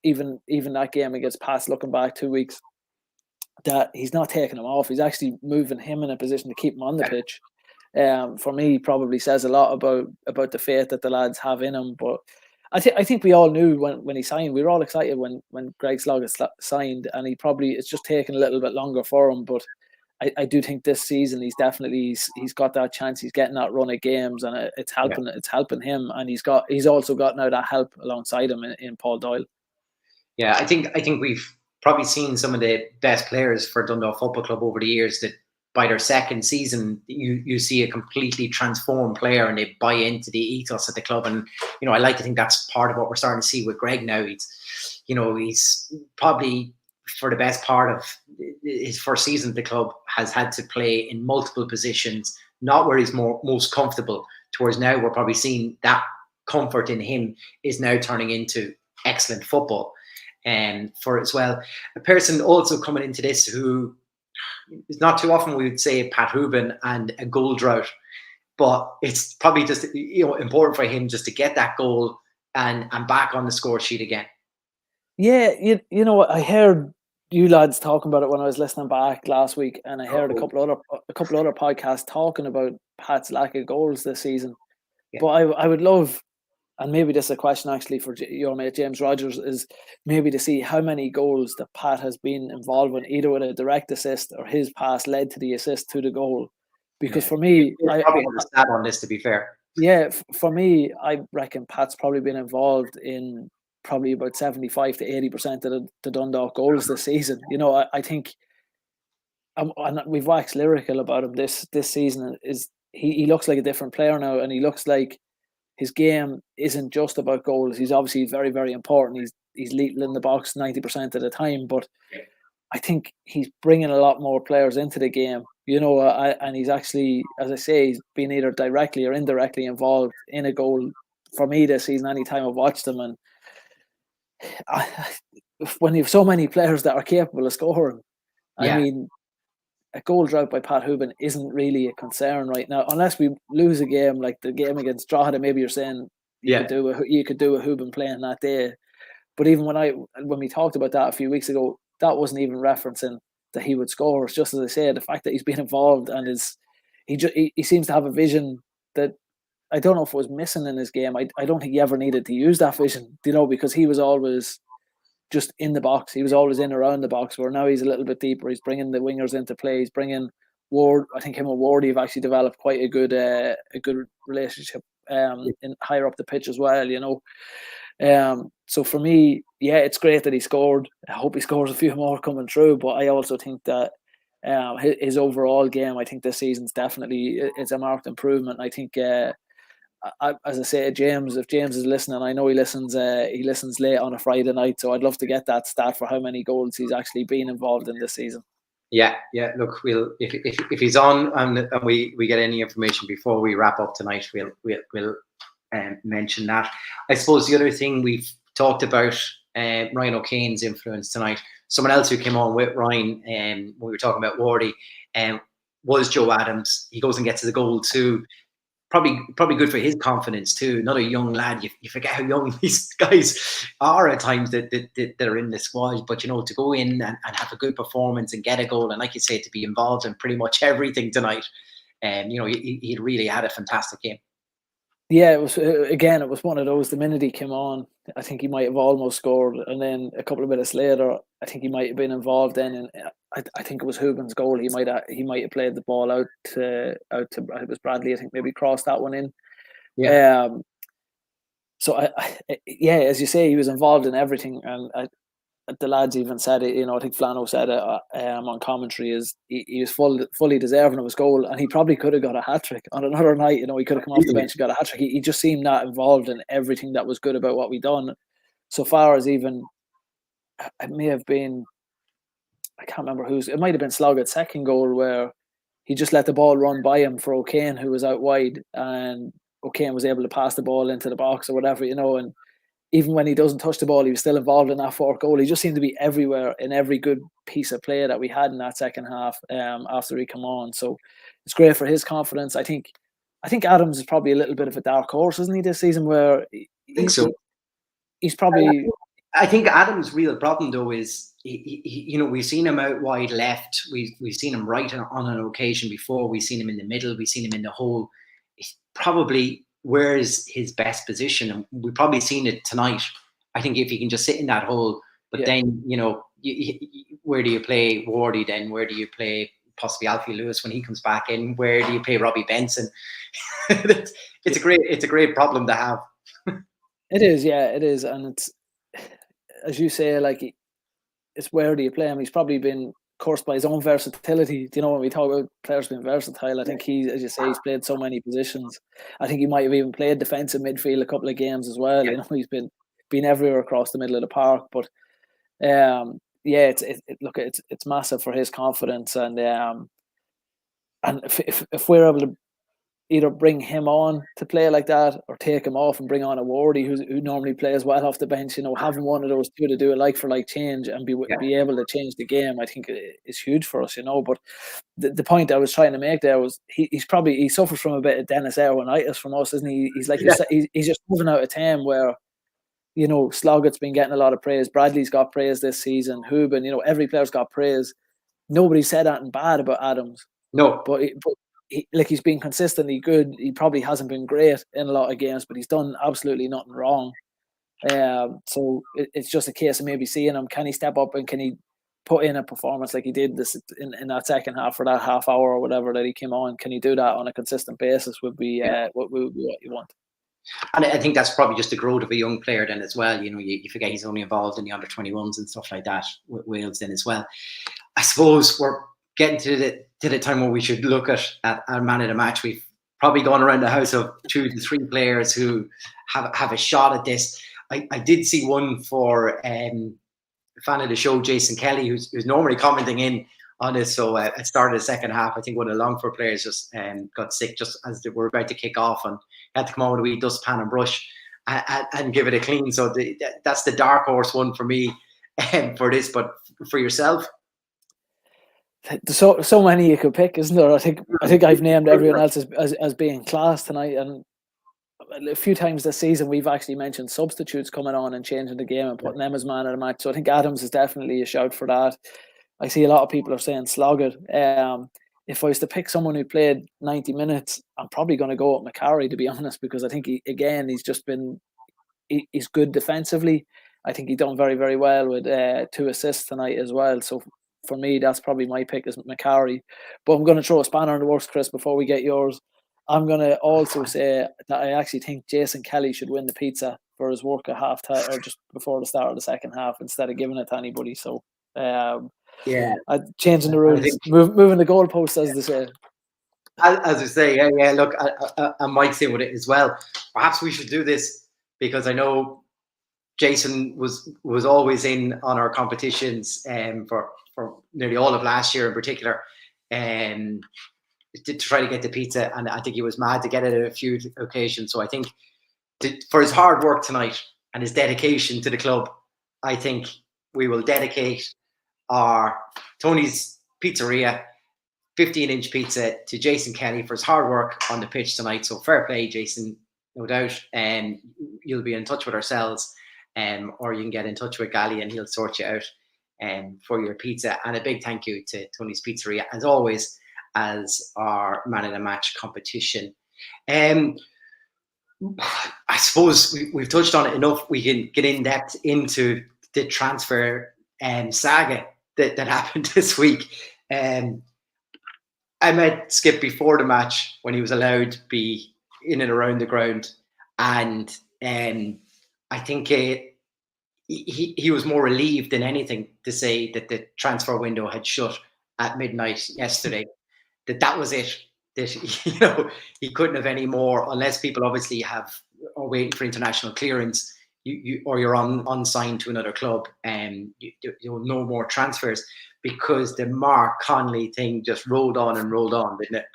even that game against Pats, looking back 2 weeks, that he's not taking him off. He's actually moving him in a position to keep him on the pitch. For me, probably says a lot about the faith that the lads have in him. But I think we all knew when he signed. We were all excited when Greg Sloggett signed, and it's just taken a little bit longer for him. But I do think this season he's got that chance. He's getting that run of games, and it's helping. Yeah. It's helping him, and he's also got now that help alongside him in Paul Doyle. Yeah, I think we've probably seen some of the best players for Dundalk Football Club over the years that by their second season you see a completely transformed player, and they buy into the ethos of the club. And I like to think that's part of what we're starting to see with Greg now. He's probably, for the best part of his first season at the club, has had to play in multiple positions, not where he's most comfortable, towards now we're probably seeing that comfort in him is now turning into excellent football. And for as well, a person also coming into this who is not too often we would say Pat Hooban and a goal drought, but it's probably just important for him just to get that goal and back on the score sheet again. Yeah, you know what, I heard you lads talking about it when I was listening back last week, and I heard a couple other podcasts talking about Pat's lack of goals this season. Yeah. But I would love, and maybe this is a question actually for your mate James Rogers, is maybe to see how many goals that Pat has been involved in, either with a direct assist or his pass led to the assist to the goal. Because for me, I probably have a stat on this, to be fair. Yeah, for me, I reckon Pat's probably been involved in probably about 75 to 80% of the Dundalk goals this season. I think, and we've waxed lyrical about him this season, is he looks like a different player now, and he looks like his game isn't just about goals. He's obviously very, very important. He's lethal in the box 90% of the time, but I think he's bringing a lot more players into the game, and he's actually, as I say, he's been either directly or indirectly involved in a goal for me this season anytime I've watched him. And when you have so many players that are capable of scoring, I mean, a goal drought by Pat Hooban isn't really a concern right now, unless we lose a game like the game against Drogheda. Maybe you're saying you could do a Hooban playing that day. But even when we talked about that a few weeks ago, that wasn't even referencing that he would score. It's just, as I say, the fact that he's been involved and he seems to have a vision that I don't know if it was missing in his game. I don't think he ever needed to use that vision, because he was always just in the box. He was always in around the box, where now he's a little bit deeper. He's bringing the wingers into play. He's bringing Ward, I think him and Wardy have actually developed quite a good relationship in higher up the pitch as well, you know. So for me, yeah, it's great that he scored. I hope he scores a few more coming through, but I also think that his overall game, I think this season's definitely it's a marked improvement. I think as I say, James, if James is listening, I know he listens late on a Friday night, so I'd love to get that stat for how many goals he's actually been involved in this season. Yeah. Look, we'll if he's on and we get any information before we wrap up tonight, we'll mention that. I suppose the other thing we've talked about, Ryan O'Kane's influence tonight. Someone else who came on with Ryan, when we were talking about Wardy, was Joe Adams. He goes and gets the goal too. Probably good for his confidence too. Another young lad. You forget how young these guys are at times that are in the squad. But you know, to go in and have a good performance and get a goal, and like you say, to be involved in pretty much everything tonight. You know, he really had a fantastic game. Yeah, it was one of those. The minute he came on, I think he might have almost scored, and then a couple of minutes later, I think he might have been involved then. And I think it was Hooben's goal. He might have played the ball out to it was Bradley. I think maybe crossed that one in. Yeah. So yeah, as you say, he was involved in everything, and the lads even said it. You know, I think Flano said it on commentary. Is he was fully deserving of his goal, and he probably could have got a hat trick on another night. You know, he could have come off the bench and got a hat trick. He just seemed not involved in everything that was good about what we done. So far as even it may have been, I can't remember who's. It might have been Sloggett's second goal where he just let the ball run by him for O'Kane, who was out wide, and O'Kane was able to pass the ball into the box or whatever, you know, and even when he doesn't touch the ball, he was still involved in that fourth goal. He just seemed to be everywhere in every good piece of play that we had in that second half after he came on. So it's great for his confidence. I think Adams is probably a little bit of a dark horse, isn't he, this season? Where I think so. He's probably. I think Adams' real problem though is you know, we've seen him out wide left. We've seen him right on an occasion before. We've seen him in the middle. We've seen him in the hole. Probably where is his best position, and we've probably seen it tonight. I think if he can just sit in that hole, but then you know, where do you play Wardy? Then where do you play possibly Alfie Lewis when he comes back in? Where do you play Robbie Benson? It's a great problem to have. It is, yeah, it is, and it's, as you say, like, it's where do you play him? He's probably been cursed by his own versatility. You know, when we talk about players being versatile, I think he, as you say, he's played so many positions. I think he might have even played defensive midfield a couple of games as well. Yeah. You know, he's been everywhere across the middle of the park. But yeah, it's massive for his confidence, and if we're able to either bring him on to play like that or take him off and bring on a Wardy who normally plays well off the bench, you know, having one of those two to do a like for like change and be able to change the game, I think is huge for us, you know. But the point I was trying to make there was he suffers from a bit of Dennis Irwinitis from us, isn't he? He's like he's just moving out of time where, you know, Sloggett's been getting a lot of praise. Bradley's got praise this season. Hooben, you know, every player's got praise. Nobody said anything bad about Adams. No, but he's been consistently good. He probably hasn't been great in a lot of games, but he's done absolutely nothing wrong. So it's just a case of maybe seeing him. Can he step up and can he put in a performance like he did this in that second half for that half hour or whatever that he came on? Can he do that on a consistent basis? Would be what you want. And I think that's probably just the growth of a young player then as well. You know, you forget he's only involved in the under 21s and stuff like that with Wales then as well. I suppose we're getting to the time where we should look at our man of the match. We've probably gone around the house of 2 to 3 players who have a shot at this. I did see one for a fan of the show, Jason Kelly, who's normally commenting in on it. So it started the second half. I think one of the Longford players just got sick just as they were about to kick off and had to come out with a wee dustpan and brush and give it a clean. So that's the dark horse one for me for this. But for yourself? There's so many you could pick, isn't there? I think I've named everyone else as being class tonight, and a few times this season we've actually mentioned substitutes coming on and changing the game and putting them as man of the match. So I think Adams is definitely a shout for that. I see a lot of people are saying Sloggett. If I was to pick someone who played 90 minutes, I'm probably going to go with McCarry, to be honest, because I think he's good defensively. I think he done very, very well with 2 assists tonight as well. So for me, that's probably my pick is McCarry. But I'm going to throw a spanner in the works, Chris, before we get yours. I'm going to also say that I actually think Jason Kelly should win the pizza for his work at half time or just before the start of the second half instead of giving it to anybody. So, changing the rules, moving the goalposts, as they say. As you say, yeah. Look, I might say with it as well. Perhaps we should do this because I know Jason was always in on our competitions for nearly all of last year in particular, to try to get the pizza, and I think he was mad to get it at a few occasions. So I think for his hard work tonight and his dedication to the club, I think we will dedicate our Tony's Pizzeria 15-inch pizza to Jason Kelly for his hard work on the pitch tonight. So fair play, Jason, no doubt. And you'll be in touch with ourselves, or you can get in touch with Gally and he'll sort you out for your pizza. And a big thank you to Tony's Pizzeria, as always, as our man of the match competition. I suppose we've touched on it enough. We can get in depth into the transfer saga that happened this week. I met Skip before the match when he was allowed to be in and around the ground, and I think he was more relieved than anything to say that the transfer window had shut at midnight yesterday. That was it. That he couldn't have any more, unless people obviously are waiting for international clearance. Or you're unsigned to another club, and you'll no more transfers, because the Mark Connolly thing just rolled on, didn't it?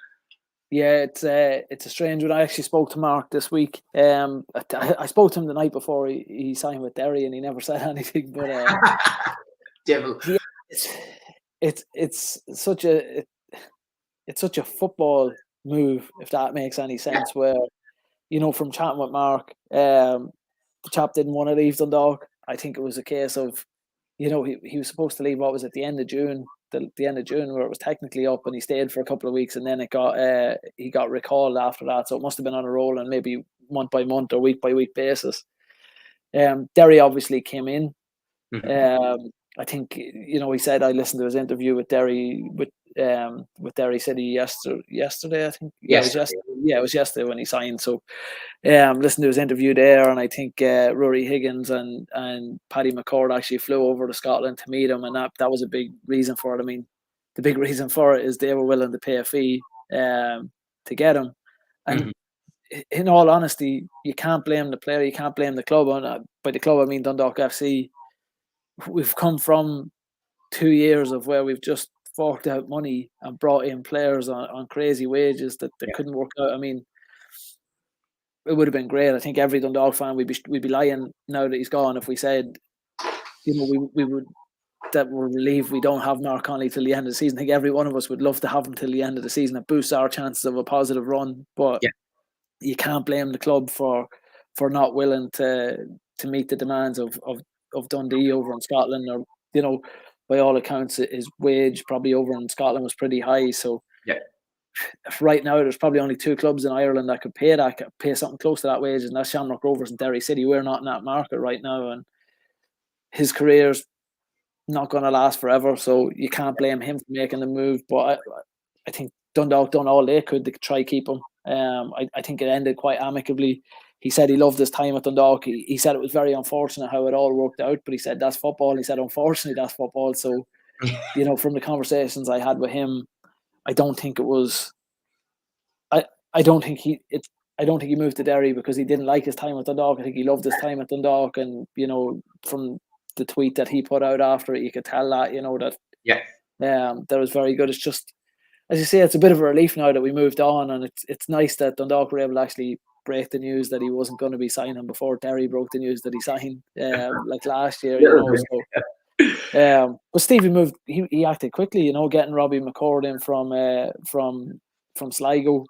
Yeah, it's a strange one. I actually spoke to Mark this week. I spoke to him the night before he signed with Derry, and he never said anything. But devil, yeah, it's such a football move, if that makes any sense. Where from chatting with Mark, the chap didn't want to leave Dundalk. I think it was a case of, he was supposed to leave. What was it, the end of June? The end of June, where it was technically up, and he stayed for a couple of weeks, and then he got recalled after that. So it must have been on a roll, and maybe month by month or week by week basis. Derry obviously came in. Mm-hmm. I think he said, I listened to his interview with Derry with Derry City yesterday. I think it was yesterday when he signed. So listened to his interview there, and I think Rory Higgins and Paddy McCord actually flew over to Scotland to meet him, and that was a big reason for it. I mean, the big reason for it is they were willing to pay a fee to get him, and in all honesty, you can't blame the player, you can't blame the club. And by the club I mean Dundalk FC. We've come from 2 years of where we've just forked out money and brought in players on crazy wages that couldn't work out. I mean, it would have been great. I think every Dundalk fan we'd be lying now that he's gone if we said, we would, that we're relieved we don't have Mark Connolly till the end of the season. I think every one of us would love to have him till the end of the season. It boosts our chances of a positive run, but you can't blame the club for not willing to meet the demands of Dundee over in Scotland. Or by all accounts, his wage probably over in Scotland was pretty high. So right now, there's probably only 2 clubs in Ireland that could pay something close to that wage, and that's Shamrock Rovers and Derry City. We're not in that market right now, and his career's not going to last forever, so you can't blame him for making the move. But I think Dundalk done all they could to try keep him. I think it ended quite amicably. He said he loved his time at Dundalk. He said it was very unfortunate how it all worked out, but he said that's football. He said unfortunately that's football. So, from the conversations I had with him, I don't think it was. I don't think he moved to Derry because he didn't like his time at Dundalk. I think he loved his time at Dundalk, and from the tweet that he put out after it, you could tell that that was very good. It's just, as you say, it's a bit of a relief now that we moved on, and it's nice that Dundalk were able to actually break the news that he wasn't going to be signing before Derry broke the news that he signed like last year. So, but Stevie moved. He acted quickly. Getting Robbie McCord in from Sligo.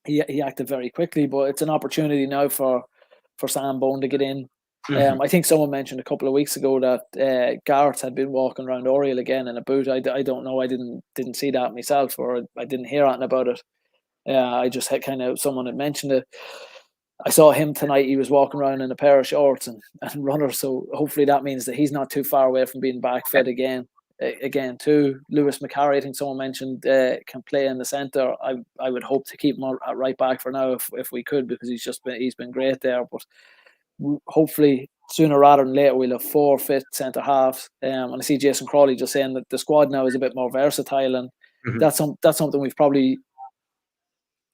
He acted very quickly, but it's an opportunity now for Sam Bone to get in. I think someone mentioned a couple of weeks ago that Gareth had been walking around Oriel again in a boot. I don't know. I didn't see that myself, or I didn't hear anything about it. I just had someone had mentioned it. I saw him tonight. He was walking around in a pair of shorts and runners. So hopefully that means that he's not too far away from being back fit again. Again, too, Lewis McCarry, I think someone mentioned, can play in the centre. I would hope to keep him at right back for now if we could, because he's been great there. But hopefully sooner rather than later we'll have 4 fit centre halves. And I see Jason Crawley just saying that the squad now is a bit more versatile, and that's something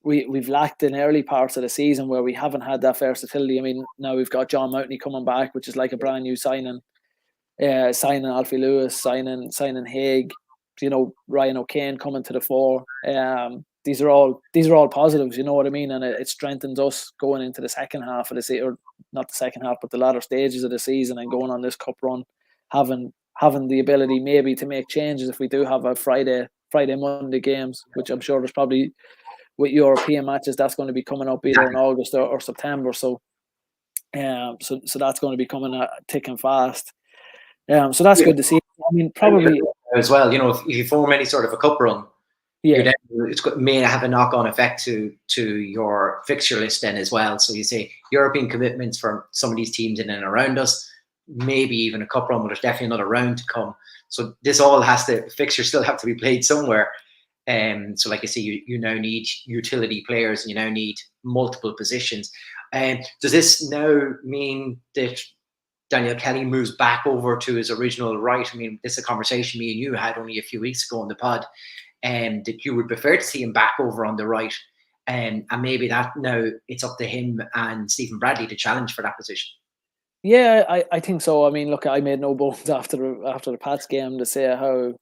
we've lacked in early parts of the season, where we haven't had that versatility. I mean, now we've got John Mountney coming back, which is like a brand new signing. Signing Alfie Lewis, signing Haig, Ryan O'Kane coming to the fore. These are all positives, you know what I mean, and it strengthens us going into the second half of the season, or not the second half, but the latter stages of the season, and going on this cup run, having the ability maybe to make changes if we do have a Friday Monday games, which I'm sure there's probably with European matches that's going to be coming up either in August or September. So that's going to be coming thick and fast. So that's good to see. I mean, probably as well. If you form any sort of a cup run, it may have a knock-on effect to your fixture list then as well. So you say European commitments for some of these teams in and around us, maybe even a cup run, but there's definitely another round to come. So this all fixtures still have to be played somewhere. So like I say, you now need utility players, and you now need multiple positions. Does this now mean that Daniel Kelly moves back over to his original right? I mean, this is a conversation me and you had only a few weeks ago on the pod, and that you would prefer to see him back over on the right, and maybe that now it's up to him and Stephen Bradley to challenge for that position. Yeah, I think so. I mean, look, I made no bones after the Pats game to say how,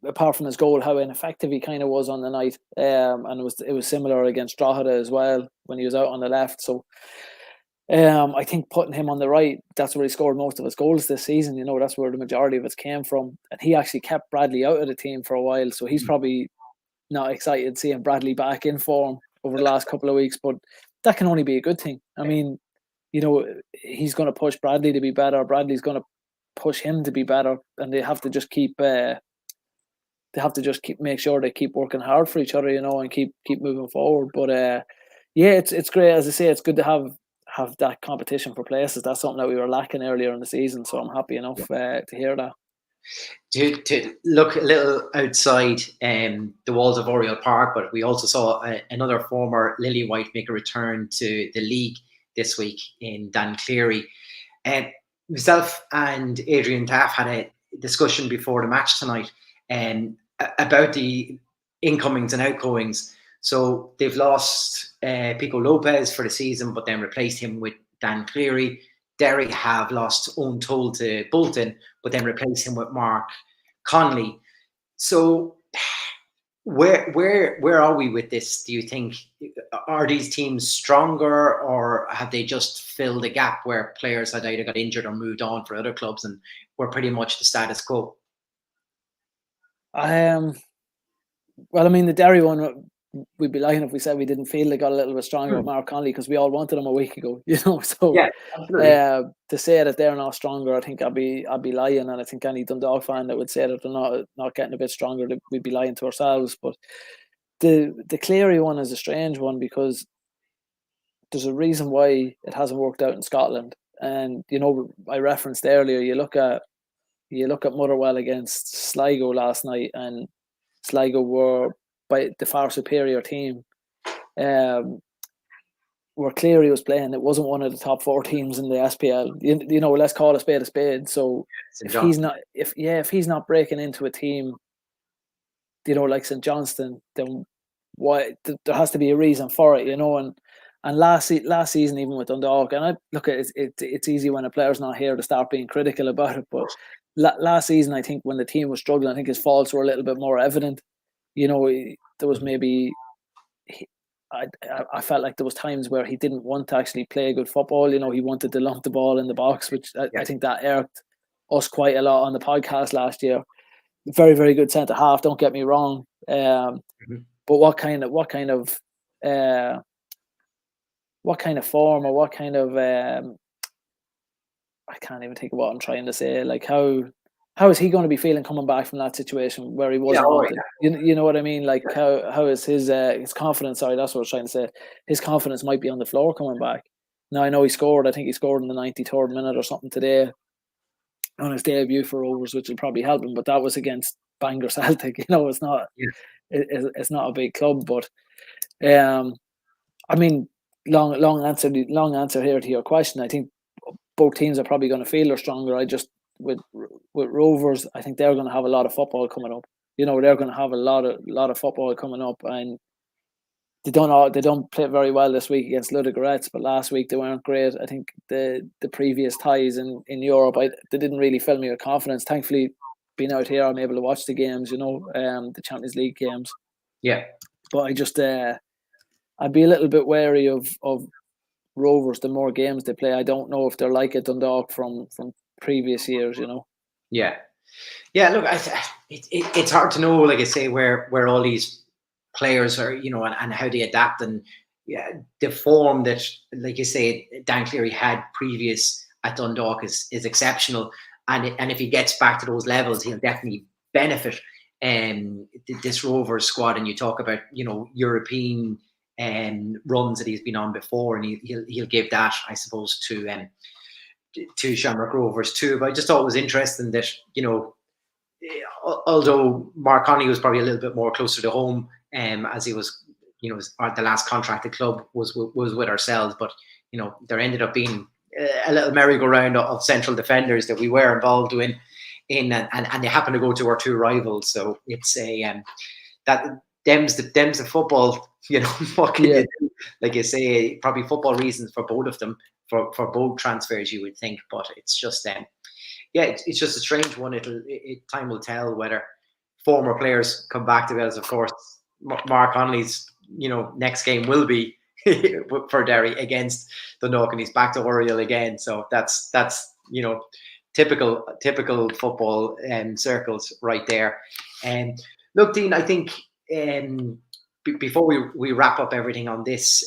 apart from his goal, how ineffective he kind of was on the night, and it was similar against Drogheda as well when he was out on the left. So I think putting him on the right, that's where he scored most of his goals this season. That's where the majority of it came from, and he actually kept Bradley out of the team for a while. So he's probably not excited seeing Bradley back in form over the last couple of weeks, but that can only be a good thing. I mean, he's going to push Bradley to be better. Bradley's going to push him to be better, and they have to just keep make sure they keep working hard for each other, and keep moving forward. But it's great. As I say, it's good to have that competition for places. That's something that we were lacking earlier in the season. So I'm happy enough to hear that. To look a little outside the walls of Oriel Park, but we also saw another former Lily-White make a return to the league this week in Dan Cleary. Myself and Adrian Taff had a discussion before the match tonight about the incomings and outgoings. So they've lost Pico Lopez for the season, but then replaced him with Dan Cleary. Derry have lost Owen Toll to Bolton, but then replaced him with Mark Conley. So where are we with this, do you think? Are these teams stronger, or have they just filled a gap where players had either got injured or moved on for other clubs, and we're pretty much the status quo? Well, I mean, the Derry one, we'd be lying if we said we didn't feel they got a little bit stronger with Mark Conley, because we all wanted him a week ago, So yeah, to say that they're not stronger, I think I'd be lying, and I think any Dundalk fan that would say that they're not getting a bit stronger, we'd be lying to ourselves. But the Cleary one is a strange one, because there's a reason why it hasn't worked out in Scotland. And I referenced earlier, you look at Motherwell against Sligo last night, and Sligo were by the far superior team. Where Cleary was playing, it wasn't one of the top 4 teams in the SPL. Let's call a spade a spade. So if he's not breaking into a team, like St Johnstone, then there has to be a reason for it, And last season, even with Dundalk, and it's easy when a player's not here to start being critical about it, but last season, I think when the team was struggling, I think his faults were a little bit more evident. There was maybe, I felt like there was times where he didn't want to actually play good football. He wanted to lump the ball in the box, which I think that irked us quite a lot on the podcast last year. Very, very good centre half. Don't get me wrong. But what kind of form, or what kind of I can't even think of what I'm trying to say. Like how how is he going to be feeling coming back from that situation where he wasn't wanted? You know what I mean? Like how is his confidence? Sorry, that's what I was trying to say. His confidence might be on the floor coming back. Now I know he scored. I think he scored in the 93rd minute or something today on his debut for Rovers, which will probably help him. But that was against Bangor Celtic. You know, it's not it's not a big club. But I mean, long answer here to your question. I think both teams are probably going to feel they're stronger. I just with Rovers, I think they're going to have a lot of football coming up. You know, they're going to have a lot of football coming up, and they don't play very well this week against Ludogorets, but last week they weren't great. I think the previous ties in Europe, they didn't really fill me with confidence. Thankfully, being out here, I'm able to watch the games. You know, the Champions League games. Yeah, but I just I'd be a little bit wary of Rovers the more games they play. I don't know if they're like a Dundalk from previous years, you know. Yeah. Look, it's hard to know, like I say, where all these players are, you know, and how they adapt, and the form that, like you say, Dan Cleary had previous at Dundalk is exceptional, and if he gets back to those levels, he'll definitely benefit. This Rovers squad, and you talk about, you know, European runs that he's been on before, and he'll give that, I suppose, to Shamrock Rovers too. But I just thought it was interesting that, you know, although Mark Connolly was probably a little bit more closer to home, as he was, you know, the last contracted club was with ourselves, but, you know, there ended up being a little merry-go-round of central defenders that we were involved in, and they happen to go to our two rivals. So it's that them's the football. You know, what can you do? Like you say, probably football reasons for both of them, for both transfers, you would think. But it's just it's just a strange one. Time will tell whether former players come back to us. Of course, Mark Connolly's, you know, next game will be for Derry against Dundalk, and he's back to Oriel again. So that's you know, typical football circles right there. And look, Dean, I think before we wrap up everything on this,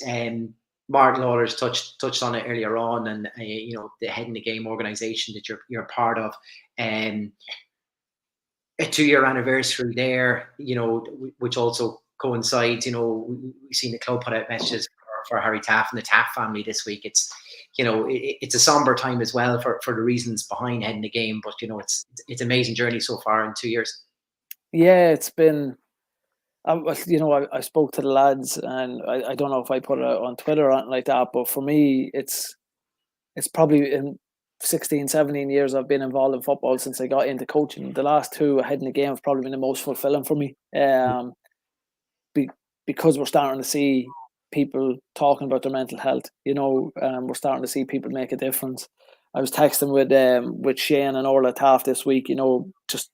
Martin Lawler's touched on it earlier on, and you know, the Head in the Game organisation that you're part of, a 2-year anniversary there, you know, which also coincides. You know, we've seen the club put out messages for Harry Taff and the Taff family this week. It's, you know, it's a somber time as well for the reasons behind Head in the Game, but, you know, it's amazing journey so far in 2 years. Yeah, it's been. You know, I spoke to the lads, and I don't know if I put it out on Twitter or anything like that, but for me, it's probably in 16, 17 years I've been involved in football since I got into coaching. The last two Head in the Game have probably been the most fulfilling for me, because we're starting to see people talking about their mental health. You know, we're starting to see people make a difference. I was texting with Shane and Orla Taft this week. You know, just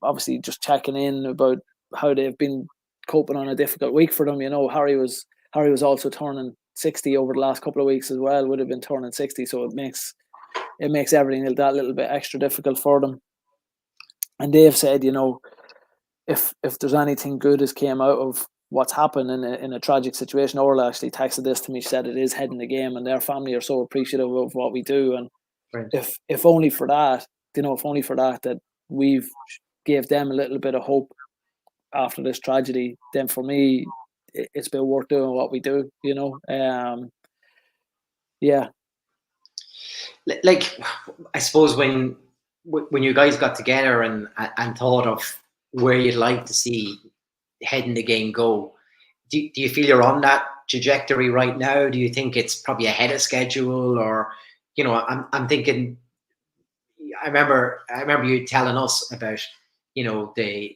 obviously just checking in about how they've been coping on a difficult week for them. You know, Harry was also turning 60 over the last couple of weeks as well. Would have been turning 60, so it makes everything that little bit extra difficult for them. And they've said, you know, if there's anything good has came out of what's happened in a tragic situation. Orla actually texted this to me. She said it is Head in the Game, and their family are so appreciative of what we do. And if only for that, you know, that we've gave them a little bit of hope after this tragedy, then for me, it's been worth doing what we do, you know. Yeah. Like, I suppose when you guys got together and thought of where you'd like to see Head in the Game go, do you feel you're on that trajectory right now? Do you think it's probably ahead of schedule, or, you know, I'm thinking. I remember you telling us about, you know, the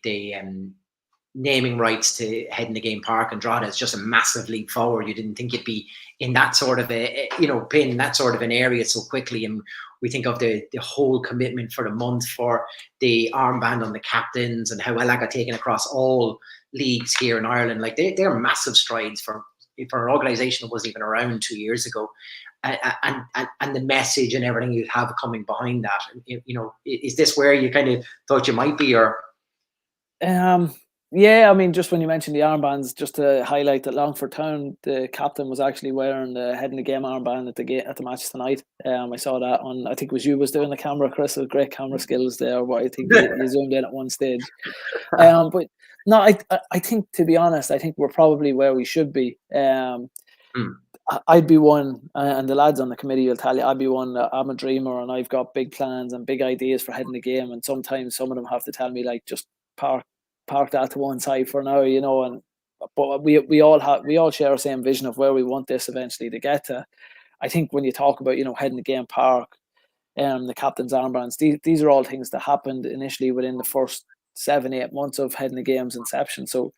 naming rights to Head in the Game Park and Drogheda is just a massive leap forward. You didn't think you'd be in that sort of playing that sort of an area so quickly. And we think of the whole commitment for the month, for the armband on the captains, and how well that got taken across all leagues here in Ireland. Like, they're massive strides for an organisation that wasn't even around 2 years ago. And the message and everything you have coming behind that, you know, is this where you kind of thought you might be, or? Yeah, I mean, just when you mentioned the armbands, just to highlight that Longford Town, the captain was actually wearing the head in the game armband at the match tonight. I saw that on, I think it was you was doing the camera, Chris, with great camera skills there, but I think you zoomed in at one stage. But no, I think, to be honest, I think we're probably where we should be. I'd be one, and the lads on the committee will tell you, I'd be one that I'm a dreamer and I've got big plans and big ideas for heading the game. And sometimes some of them have to tell me, like, just park that to one side for now, you know. And but we all share the same vision of where we want this eventually to get to. I think when you talk about, you know, heading the game park, the captain's armbands, these are all things that happened initially within the first 7-8 months of heading the game's inception. So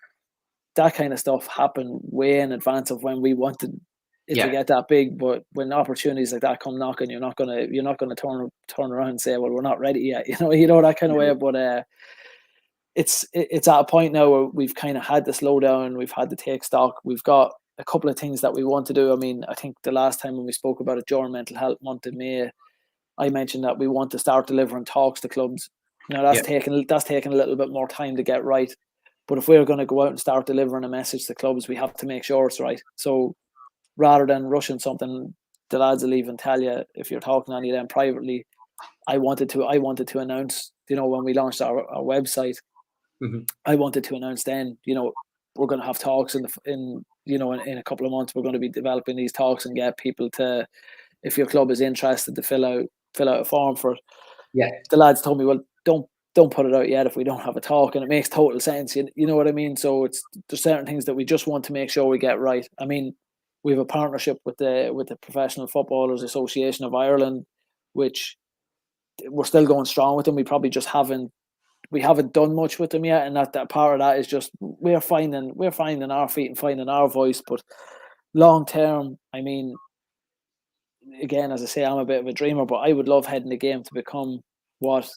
that kind of stuff happened way in advance of when we wanted it to get that big. But when opportunities like that come knocking, you're not gonna turn around and say, well, we're not ready yet. You know that kind of way. But it's at a point now where we've kind of had to slow down, we've had to take stock, we've got a couple of things that we want to do. I mean, I think the last time when we spoke about it during Mental Health Month in May, I mentioned that we want to start delivering talks to clubs. Now that's taken a little bit more time to get right. But if we're going to go out and start delivering a message to clubs, we have to make sure it's right. So rather than rushing something, the lads will even tell you, if you're talking to any of them privately, I wanted to announce, you know, when we launched our website, I wanted to announce then, you know, we're going to have talks in a couple of months. We're going to be developing these talks and get people to, if your club is interested, to fill out a form for it. Yeah. The lads told me, well, don't put it out yet if we don't have a talk, and it makes total sense. You know what I mean? So there's certain things that we just want to make sure we get right. I mean, we have a partnership with the Professional Footballers Association of Ireland, which we're still going strong with them. We probably just haven't done much with them yet, and that part of that is just we're finding our feet and finding our voice. But long term, I mean, again, as I say, I'm a bit of a dreamer, but I would love heading the game to become what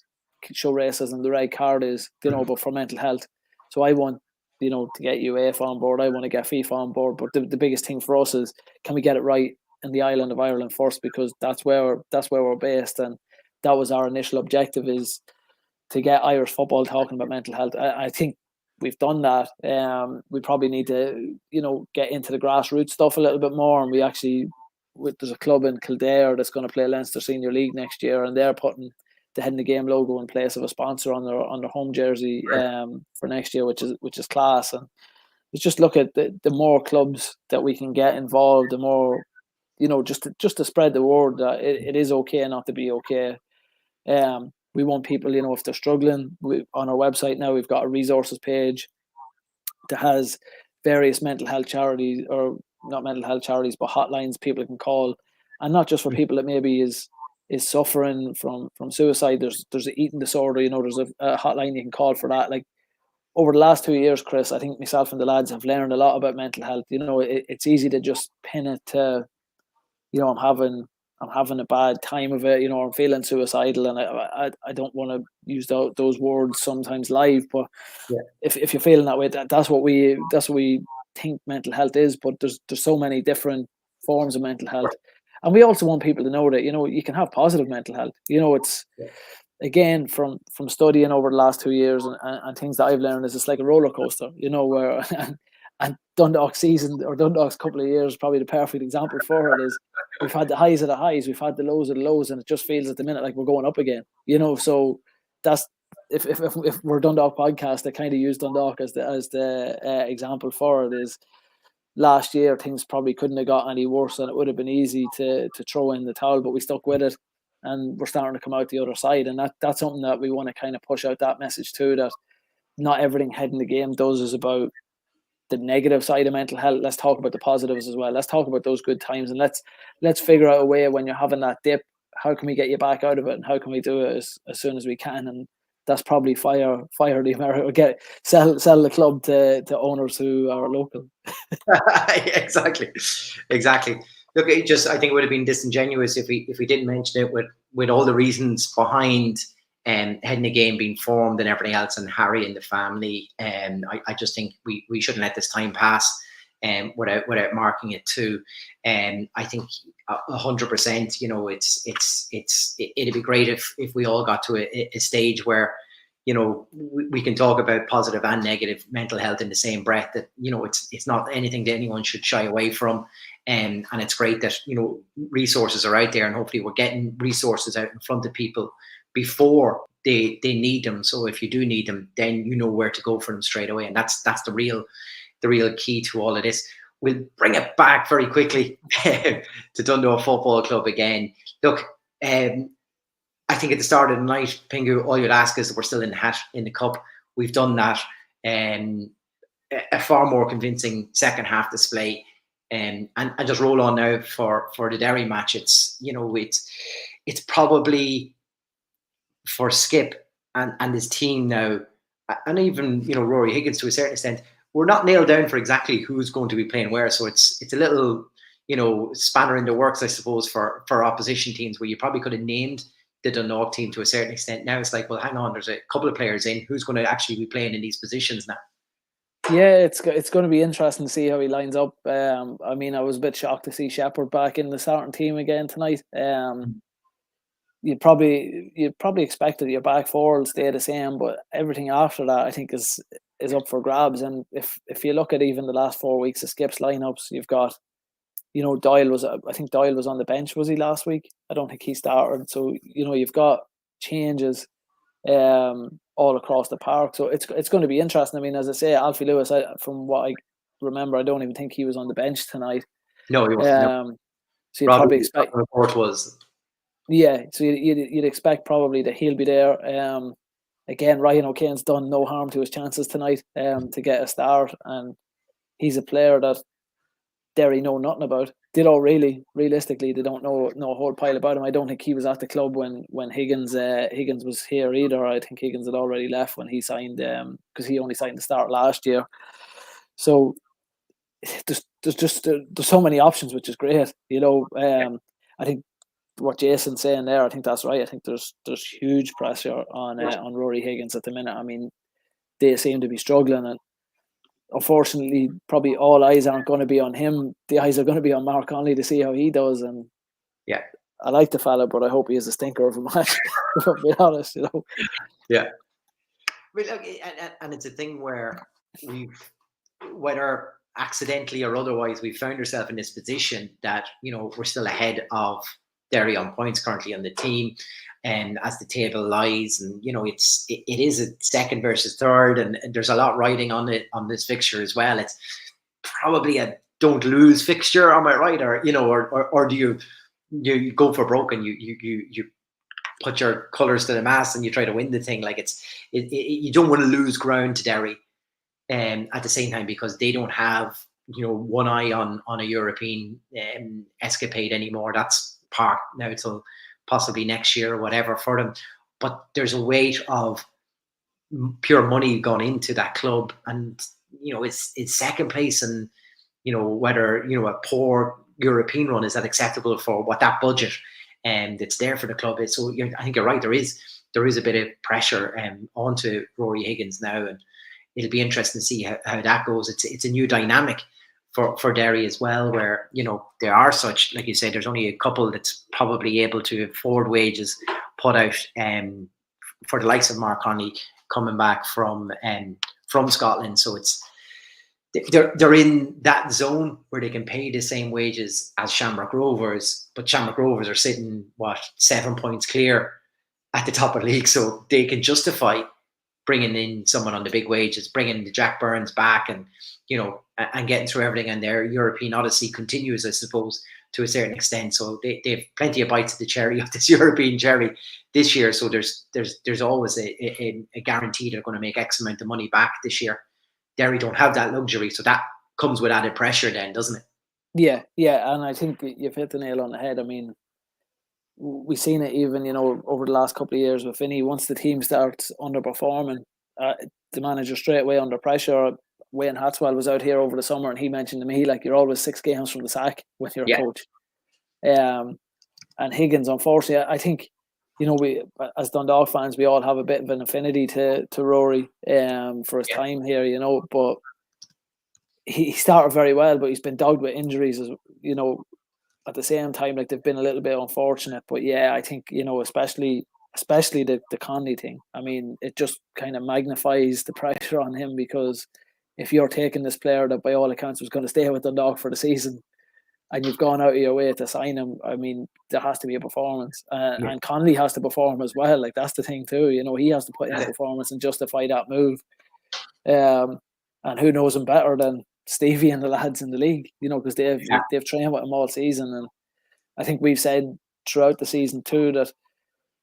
Show Racism the Red Card is, you know, but for mental health. So I want, you know, to get UEFA on board. I want to get FIFA on board. But the biggest thing for us is, can we get it right in the island of Ireland first, because that's where we're based, and that was our initial objective, is to get Irish football talking about mental health. I think we've done that. We probably need to, you know, get into the grassroots stuff a little bit more, and we actually, there's a club in Kildare that's going to play Leinster Senior League next year, and they're putting the Head in the Game logo in place of a sponsor on their home jersey for next year, which is class. And it's just look at the more clubs that we can get involved, the more, you know, just to spread the word that it is okay not to be okay. We want people, you know, if they're struggling, on our website now we've got a resources page that has various mental health charities, or not mental health charities, but hotlines people can call, and not just for people that maybe is suffering from suicide. There's an eating disorder, you know, there's a hotline you can call for that. Like, over the last 2 years, Chris, I think myself and the lads have learned a lot about mental health. You know, it's easy to just pin it to, you know, I'm having a bad time of it, you know, I'm feeling suicidal, and I don't want to use those words sometimes live, but if you're feeling that way, that's what we think mental health is. But there's so many different forms of mental health, and we also want people to know that, you know, you can have positive mental health. You know, it's again, from studying over the last 2 years and things that I've learned, is it's like a roller coaster, you know, where and Dundalk's couple of years, probably the perfect example for it. Is we've had the highs of the highs, we've had the lows of the lows, and it just feels at the minute like we're going up again, you know. So that's, if we're Dundalk podcast, I kind of use Dundalk as the example for it. Is last year things probably couldn't have got any worse, and it would have been easy to throw in the towel, but we stuck with it, and we're starting to come out the other side. And that's something that we want to kind of push out that message too, that not everything Head in the Game does is about the negative side of mental health. Let's talk about the positives as well. Let's talk about those good times, and let's figure out a way, when you're having that dip, how can we get you back out of it, and how can we do it as soon as we can. And that's probably fire the American, sell the club to owners who are local. Exactly. Look, I think it would have been disingenuous if we didn't mention it, with all the reasons behind Head in the Game being formed and everything else, and Harry and the family. I just think we shouldn't let this time pass without marking it too. I think 100%. You know, it'd be great if we all got to a stage where, we can talk about positive and negative mental health in the same breath. That it's not anything that anyone should shy away from, and it's great that resources are out there, and hopefully we're getting resources out in front of people before they need them. So if you do need them, then you know where to go for them straight away, and that's the real key to all of this. We'll bring it back very quickly to Dundalk Football Club again. Look, I think at the start of the night, Pingu, all you'd ask is we're still in the hat in the cup. We've done that. A far more convincing second half display. And just roll on now for the Derry match. It's probably for Skip and his team now, and even Rory Higgins to a certain extent, we're not nailed down for exactly who's going to be playing where. So it's a little spanner in the works, I suppose, for opposition teams, where you probably could have named the Dundalk team to a certain extent. Now it's like, well, hang on, there's a couple of players in. Who's going to actually be playing in these positions now? Yeah, it's going to be interesting to see how he lines up. I mean, I was a bit shocked to see Shepherd back in the starting team again tonight. You'd probably expect that your back four will stay the same, but everything after that, I think, is up for grabs. And if you look at even the last 4 weeks of Skip's lineups, you've got, Doyle was on the bench, was he, last week? I don't think he started. So, you've got changes all across the park. So it's going to be interesting. I mean, as I say, Alfie Lewis, from what I remember, I don't even think he was on the bench tonight. No, he wasn't. So you'd probably expect. The report was. Yeah, so you'd expect probably that he'll be there. Again, Ryan O'Kane's done no harm to his chances tonight to get a start, and he's a player that Derry know nothing about. They don't really, realistically, they don't know a whole pile about him. I don't think he was at the club when Higgins was here either. I think Higgins had already left when he signed, because he only signed the start last year. So there's so many options, which is great. I think what Jason's saying there, I think that's right. I think there's huge pressure on Rory Higgins at the minute. I mean, they seem to be struggling, and unfortunately, probably all eyes aren't going to be on him. The eyes are going to be on Mark Conley to see how he does. And yeah, I like the fella, but I hope he is a stinker of a match. To be honest, Yeah. But look, and it's a thing where whether accidentally or otherwise, we found ourselves in this position that we're still ahead of Derry on points currently on the team, and as the table lies, and it is a second versus third, and there's a lot riding on it on this fixture as well. It's probably a don't lose fixture, am I right? Or or do you go for broke and you put your colours to the mast and you try to win the thing? Like you don't want to lose ground to Derry, at the same time, because they don't have one eye on a European escapade anymore. That's parked now till possibly next year or whatever for them. But there's a weight of pure money gone into that club, and it's second place, and whether a poor European run is that acceptable for what that budget that's there for the club is. So I think you're right. There is a bit of pressure onto Rory Higgins now, and it'll be interesting to see how that goes. It's a new dynamic for Derry as well, where there are such, like you said, there's only a couple that's probably able to afford wages put out for the likes of Mark Conley coming back from Scotland. So they're in that zone where they can pay the same wages as Shamrock Rovers, but Shamrock Rovers are sitting 7 points clear at the top of the league, so they can justify bringing in someone on the big wages, bringing the Jack Burns back, and and getting through everything. And their European odyssey continues, I suppose, to a certain extent. So they have plenty of bites of the cherry of this European cherry this year. So there's always a guarantee they're going to make X amount of money back this year. Derry don't have that luxury, so that comes with added pressure then, doesn't it? Yeah, and I think you've hit the nail on the head. I mean, we've seen it even, over the last couple of years with Finney. Once the team starts underperforming, the manager straight away under pressure. Wayne Hatswell was out here over the summer, and he mentioned to me, like, you're always 6 games from the sack when you're a coach. And Higgins, unfortunately, I think, we as Dundalk fans, we all have a bit of an affinity to Rory for his time here, but he started very well, but he's been dogged with injuries, at the same time. Like, they've been a little bit unfortunate. But yeah, I think, especially especially the Conley thing. I mean, it just kind of magnifies the pressure on him, because if you're taking this player that by all accounts was going to stay with Dundalk for the season, and you've gone out of your way to sign him, I mean, there has to be a performance. And Conley has to perform as well. Like, that's the thing too. You know, he has to put in a performance and justify that move. And who knows him better than Stevie and the lads in the league, you know, because they've trained with him all season. And I think we've said throughout the season too that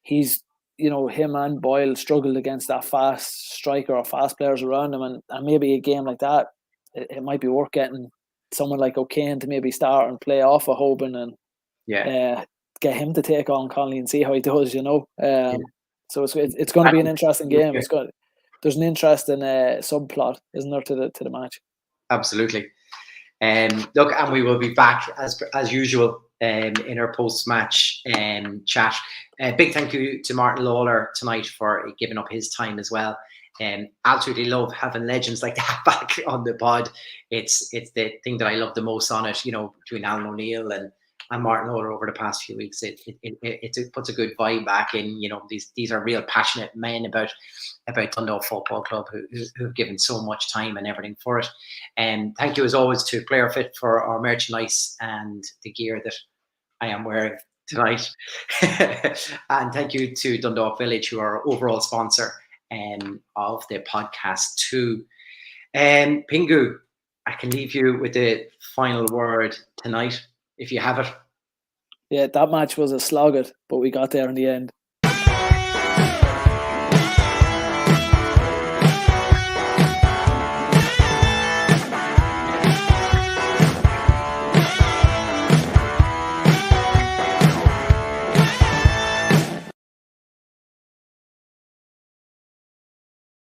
he's, you know, him and Boyle struggled against that fast striker or fast players around him. And maybe a game like that, it might be worth getting someone like O'Kane to maybe start and play off of Hoban and get him to take on Conley and see how he does, you know. So it's going to be an interesting game. There's an interesting subplot, isn't there, to the match? Absolutely. Look, and we will be back as usual in our post-match chat. Big thank you to Martin Lawler tonight for giving up his time as well. Absolutely love having legends like that back on the pod. It's the thing that I love the most on it, you know, between Alan O'Neill and Martin Lawler over the past few weeks. It puts a good vibe back in. You know, these are real passionate men about Dundalk Football Club who've given so much time and everything for it. And thank you as always to Player Fit for our merchandise and the gear that I am wearing tonight. And thank you to Dundalk Village, who are our overall sponsor of the podcast too. Pingu, I can leave you with the final word tonight, if you have it. Yeah, that match was a slog, but we got there in the end.